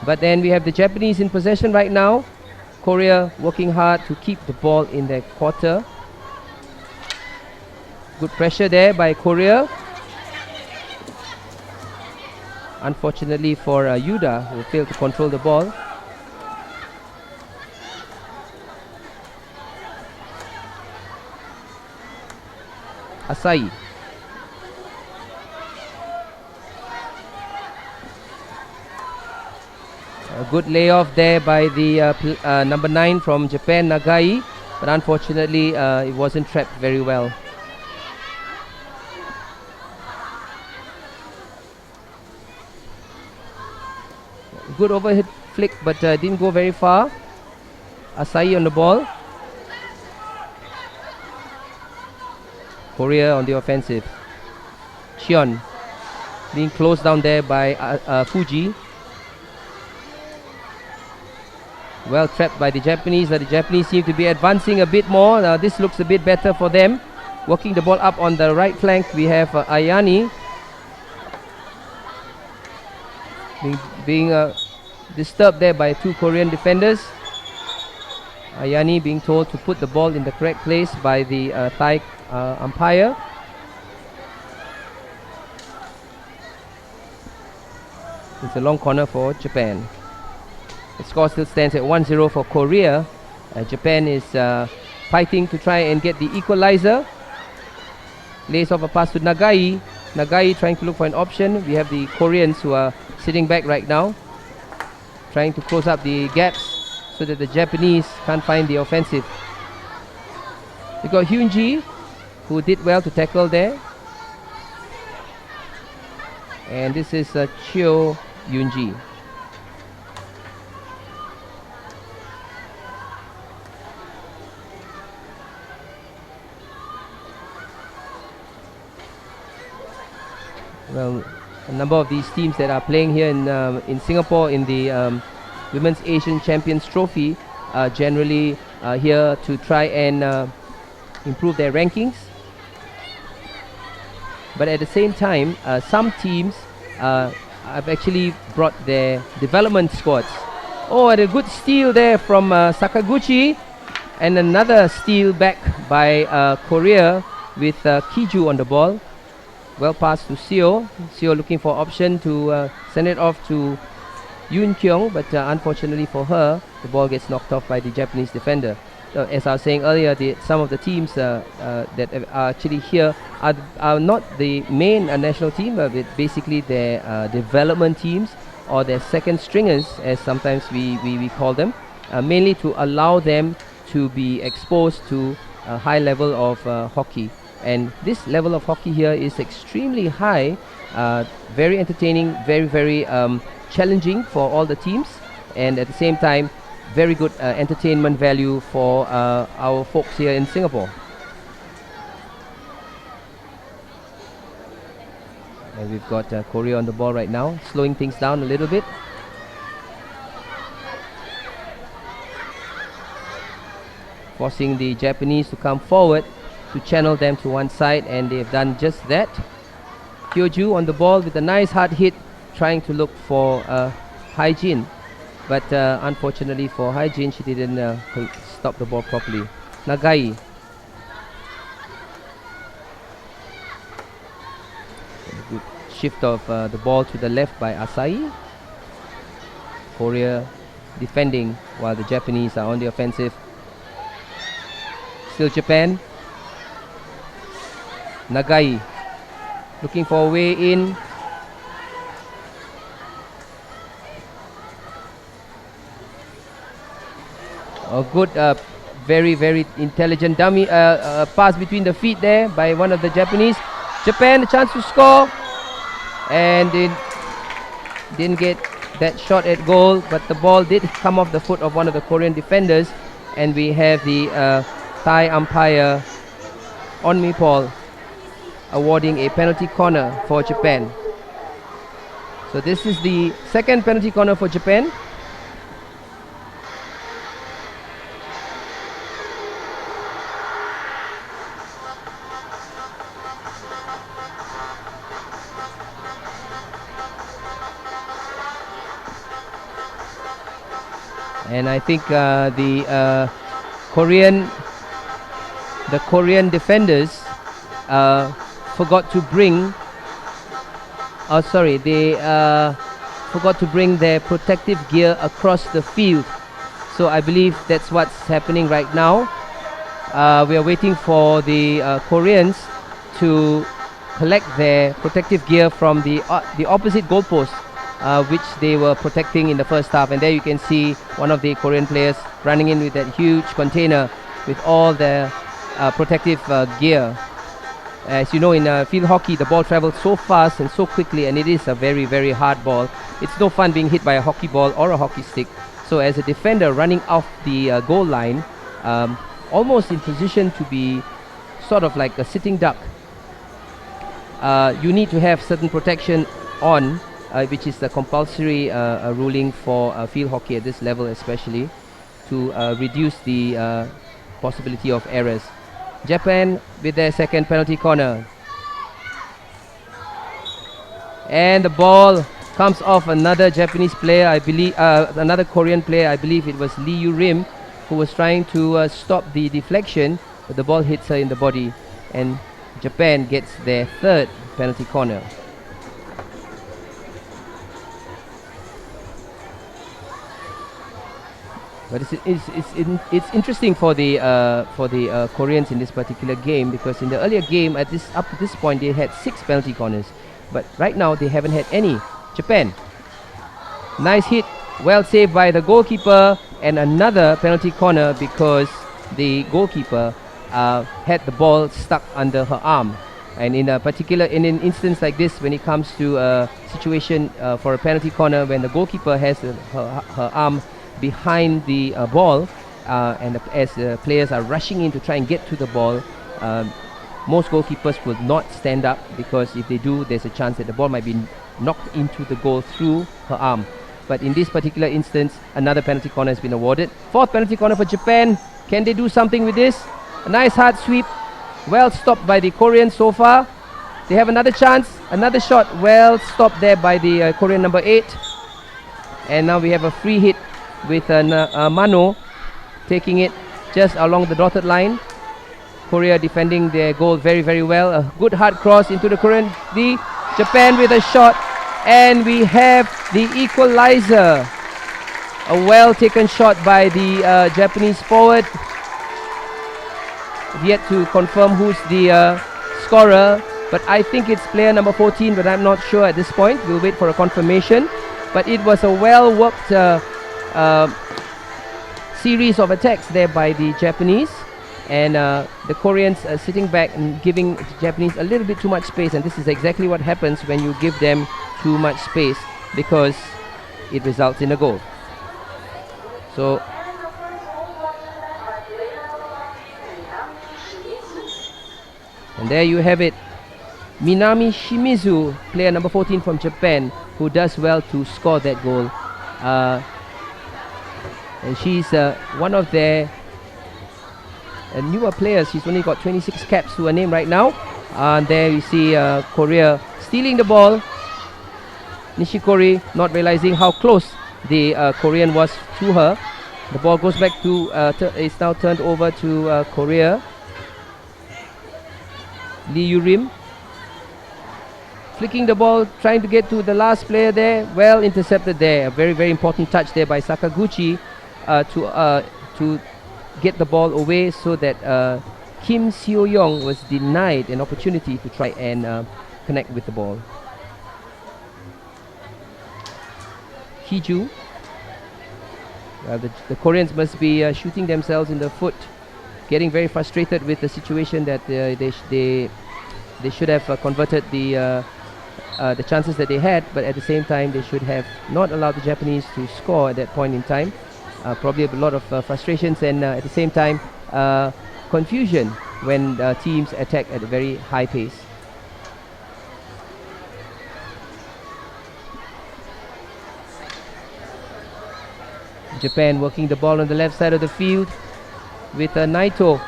But then we have the Japanese in possession right now. Korea working hard to keep the ball in their quarter. Good pressure there by Korea. Unfortunately for Yuda, who failed to control the ball. Asai. A good layoff there by the number 9 from Japan, Nagai, but unfortunately it wasn't trapped very well. Good overhead flick, but didn't go very far. Asai on the ball. Korea on the offensive. Cheon being closed down there by Fuji. Well trapped by the Japanese. The Japanese seem to be advancing a bit more. This looks a bit better for them. Working the ball up on the right flank, we have Ayani being disturbed there by 2 Korean defenders. Ayani being told to put the ball in the correct place by the Thai umpire. It's a long corner for Japan. The score still stands at 1-0 for Korea. Japan is fighting to try and get the equalizer. Lays off a pass to Nagai. Nagai trying to look for an option. We have the Koreans who are sitting back right now, trying to close up the gaps so that the Japanese can't find the offensive. We got Hyunji, who did well to tackle there. And this is Chio Yunji. Well, a number of these teams that are playing here in Singapore in the Women's Asian Champions Trophy are generally here to try and improve their rankings. But at the same time, some teams have actually brought their development squads. Oh, and a good steal there from Sakaguchi, and another steal back by Korea with Kiju on the ball. Well passed to Seo. Seo looking for option to send it off to Yoon Kyung, but unfortunately for her, the ball gets knocked off by the Japanese defender. So as I was saying earlier, some of the teams that are actually here are not the main national team, but basically their development teams or their second stringers, as sometimes we call them, mainly to allow them to be exposed to a high level of hockey. And this level of hockey here is extremely high, very entertaining, very challenging for all the teams, and at the same time very good entertainment value for our folks here in Singapore. And we've got Korea on the ball right now, slowing things down a little bit. Forcing the Japanese to come forward to channel them to one side, and they've done just that. Kyoju on the ball with a nice hard hit, trying to look for Haijin, but unfortunately for Haijin, she didn't stop the ball properly. Nagai. A good shift of the ball to the left by Asai. Korea defending while the Japanese are on the offensive. Still Japan. Nagai looking for a way in. A good, very intelligent dummy pass between the feet there by one of the Japanese. Japan a chance to score, and didn't get that shot at goal, but the ball did come off the foot of one of the Korean defenders, and we have the Thai umpire Onmi Paul awarding a penalty corner for Japan. So this is the second penalty corner for Japan. And I think the Korean defenders forgot to bring. Oh, sorry, they forgot to bring their protective gear across the field. So I believe that's what's happening right now. We are waiting for the Koreans to collect their protective gear from the opposite goalpost, which they were protecting in the first half. And there you can see one of the Korean players running in with that huge container with all the protective gear. As you know, in field hockey, the ball travels so fast and so quickly, and it is a very, very hard ball. It's no fun being hit by a hockey ball or a hockey stick. So as a defender running off the goal line, almost in position to be sort of like a sitting duck, you need to have certain protection on, which is the compulsory ruling for field hockey at this level especially, to reduce the possibility of errors. Japan with their second penalty corner. And the ball comes off another Japanese player, I believe, another Korean player, I believe it was Lee Yu-rim, who was trying to stop the deflection, but the ball hits her in the body, and Japan gets their third penalty corner. But it's interesting for the Koreans in this particular game, because in the earlier game up to this point they had 6 penalty corners, but right now they haven't had any. Japan, nice hit, well saved by the goalkeeper, and another penalty corner because the goalkeeper had the ball stuck under her arm. And in an instance like this, when it comes to a situation for a penalty corner, when the goalkeeper has her arm behind the ball, and as players are rushing in to try and get to the ball, most goalkeepers will not stand up, because if they do, there's a chance that the ball might be knocked into the goal through her arm. But in this particular instance, another penalty corner has been awarded. Fourth penalty corner for Japan. Can they do something with this? A nice hard sweep, well stopped by the Koreans so far. They have another chance, another shot, well stopped there by the Korean number 8. And now we have a free hit with Mano taking it just along the dotted line. Korea defending their goal very, very well. A good hard cross into the Korean D. Japan with a shot, and we have the equalizer. A well taken shot by the Japanese forward. Yet to confirm who's the scorer, but I think it's player number 14, but I'm not sure at this point. We'll wait for a confirmation. But it was a well worked series of attacks there by the Japanese, and the Koreans are sitting back and giving the Japanese a little bit too much space, and this is exactly what happens when you give them too much space, because it results in a goal. So and there you have it, Minami Shimizu, player number 14 from Japan, who does well to score that goal. And she's one of their newer players. She's only got 26 caps to her name right now. And there you see Korea stealing the ball. Nishikori not realizing how close the Korean was to her. The ball goes back to, it's now turned over to Korea. Lee Yu-rim flicking the ball, trying to get to the last player there. Well intercepted there. A very, very important touch there by Sakaguchi to get the ball away, so that Kim Seo-young was denied an opportunity to try and connect with the ball. Hiju. The Koreans must be shooting themselves in the foot, getting very frustrated with the situation that they should have converted the the chances that they had, but at the same time they should have not allowed the Japanese to score at that point in time. Probably a lot of frustrations and at the same time confusion when teams attack at a very high pace. Japan working the ball on the left side of the field with Naito.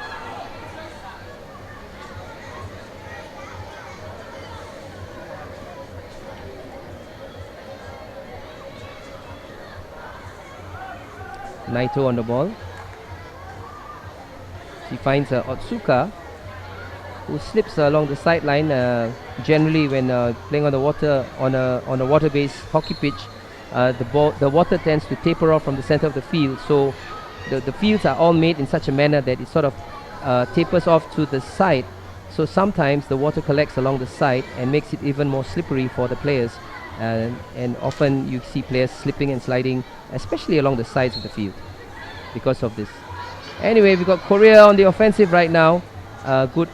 Naito on the ball. He finds Otsuka, who slips along the sideline. Generally, when playing on the water on a water-based hockey pitch, the water tends to taper off from the center of the field. So the fields are all made in such a manner that it sort of tapers off to the side. So sometimes the water collects along the side and makes it even more slippery for the players. And often you see players slipping and sliding, especially along the sides of the field, because of this. Anyway, we've got Korea on the offensive right now. Good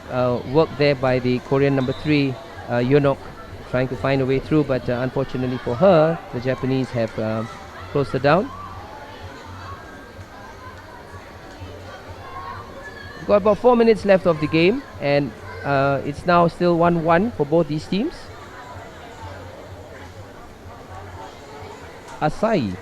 work there by the Korean number 3, Yonok, trying to find a way through, but unfortunately for her, the Japanese have closed her down. We've got about 4 minutes left of the game, and it's now still 1-1 for both these teams. Asai.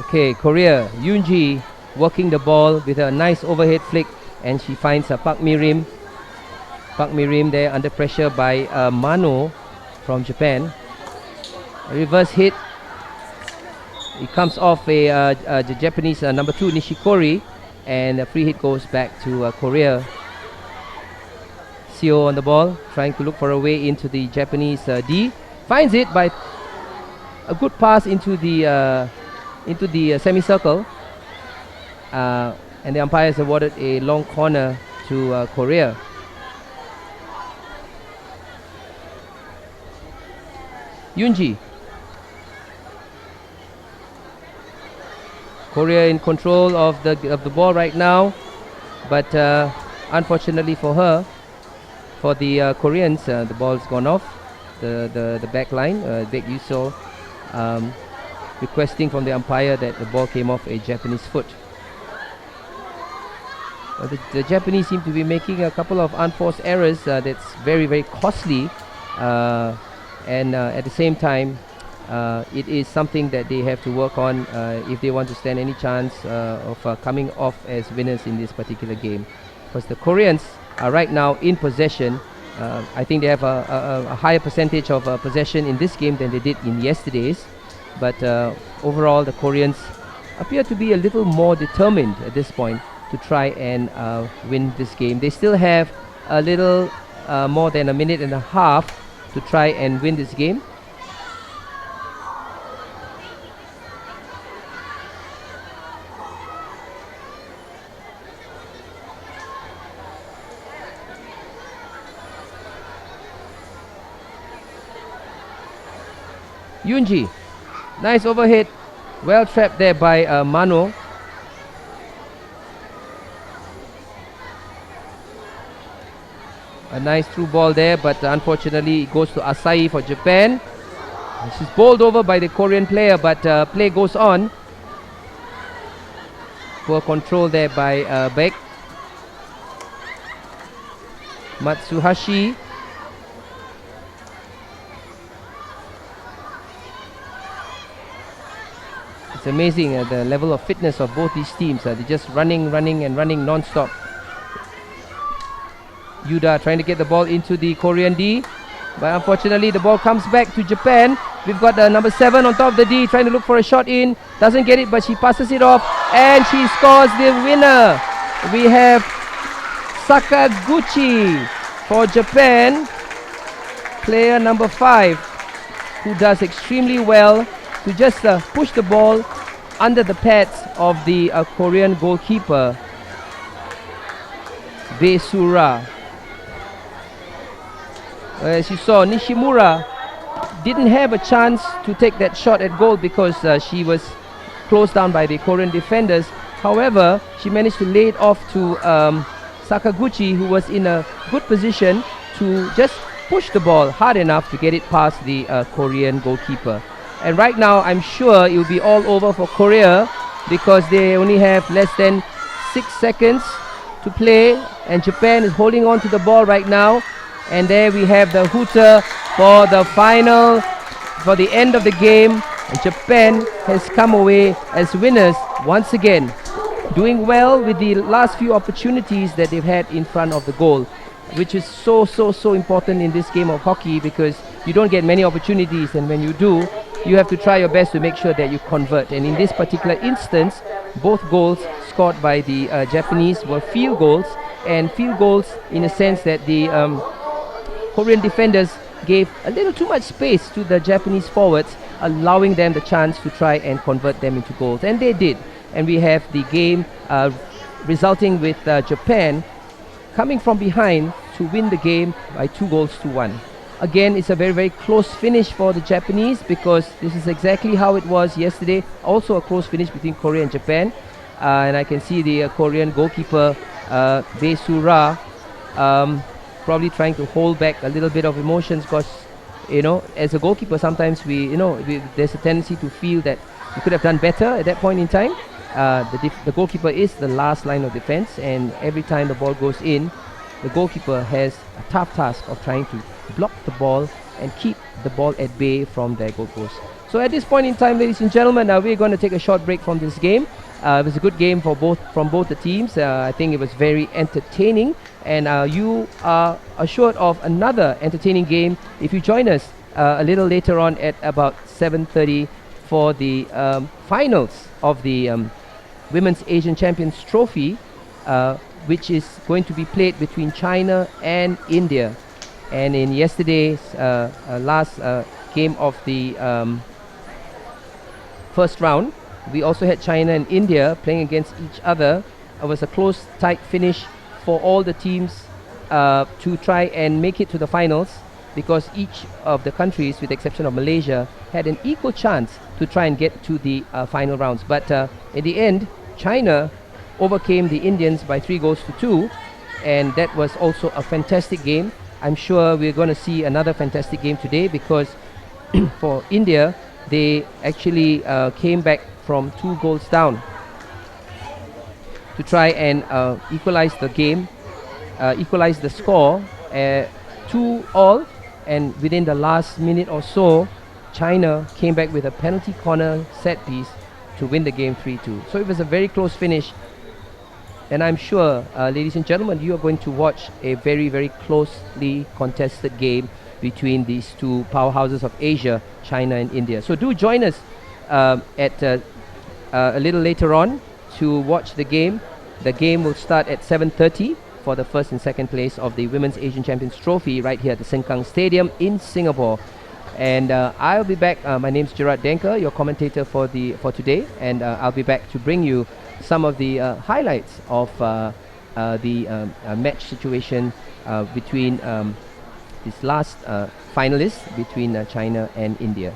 Okay, Korea, Yoonji working the ball with a nice overhead flick, and she finds Park Mi-rim. Park Mi-rim there under pressure by Mano from Japan. A reverse hit. It comes off the Japanese number 2 Nishikori, and a free hit goes back to Korea. Seo on the ball, trying to look for a way into the Japanese D. Finds it by a good pass into the semicircle, and the umpires awarded a long corner to Korea. Yoonji. Korea in control of the ball right now, but unfortunately for her, for the Koreans, the ball's gone off the back line. Baek Yuso requesting from the umpire that the ball came off a Japanese foot. The Japanese seem to be making a couple of unforced errors that's very, very costly, and at the same time it is something that they have to work on if they want to stand any chance of coming off as winners in this particular game. Because the Koreans are right now in possession. I think they have a higher percentage of possession in this game than they did in yesterday's. But overall, the Koreans appear to be a little more determined at this point to try and win this game. They still have a little more than a minute and a half to try and win this game. Yoonji. Nice overhead, well trapped there by Mano. A nice through ball there, but unfortunately it goes to Asai for Japan. She's bowled over by the Korean player, but play goes on. Poor control there by Baek. Matsuhashi. It's amazing the level of fitness of both these teams. They're just running non-stop. Yuda trying to get the ball into the Korean D. But unfortunately, the ball comes back to Japan. We've got the number 7 on top of the D, trying to look for a shot in. Doesn't get it, but she passes it off, and she scores the winner. We have Sakaguchi for Japan, player number 5, who does extremely well to just push the ball under the pads of the Korean goalkeeper, Besura. As you saw, Nishimura didn't have a chance to take that shot at goal because she was closed down by the Korean defenders. However, she managed to lay it off to Sakaguchi, who was in a good position to just push the ball hard enough to get it past the Korean goalkeeper. And right now, I'm sure it will be all over for Korea because they only have less than 6 seconds to play, and Japan is holding on to the ball right now. And there we have the hooter for the final, for the end of the game. And Japan has come away as winners once again, doing well with the last few opportunities that they've had in front of the goal, which is so important in this game of hockey because you don't get many opportunities, and when you do, you have to try your best to make sure that you convert. And in this particular instance, both goals scored by the Japanese were field goals, and field goals in a sense that the Korean defenders gave a little too much space to the Japanese forwards, allowing them the chance to try and convert them into goals, and they did. And we have the game resulting with Japan coming from behind to win the game by 2-1. Again, it's a very close finish for the Japanese because this is exactly how it was yesterday. Also a close finish between Korea and Japan. And I can see the Korean goalkeeper, Besura, probably trying to hold back a little bit of emotions because, you know, as a goalkeeper, sometimes there's a tendency to feel that you could have done better at that point in time. The goalkeeper is the last line of defense, and every time the ball goes in, the goalkeeper has a tough task of trying to block the ball and keep the ball at bay from their goal post. So at this point in time, ladies and gentlemen, we're going to take a short break from this game. It was a good game from both the teams. I think it was very entertaining, and you are assured of another entertaining game if you join us a little later on at about 7:30 for the finals of the Women's Asian Champions Trophy, which is going to be played between China and India. And in yesterday's last game of the first round, we also had China and India playing against each other. It was a close, tight finish for all the teams to try and make it to the finals, because each of the countries, with the exception of Malaysia, had an equal chance to try and get to the final rounds. But in the end, China overcame the Indians by 3-2, and that was also a fantastic game. I'm sure we're going to see another fantastic game today because for India, they actually came back from 2 goals down to try and equalize the game, equalize the score 2-2, and within the last minute or so, China came back with a penalty corner set piece to win the game 3-2. So it was a very close finish, and I'm sure, ladies and gentlemen, you are going to watch a very closely contested game between these two powerhouses of Asia, China and India. So do join us at a little later on to watch the game. The game will start at 7:30 for the first and second place of the Women's Asian Champions Trophy right here at the SengKang Stadium in Singapore. And I'll be back. My name's Gerard Denker, your commentator for today, and I'll be back to bring you some of the highlights of the match situation between this last finalist between China and India.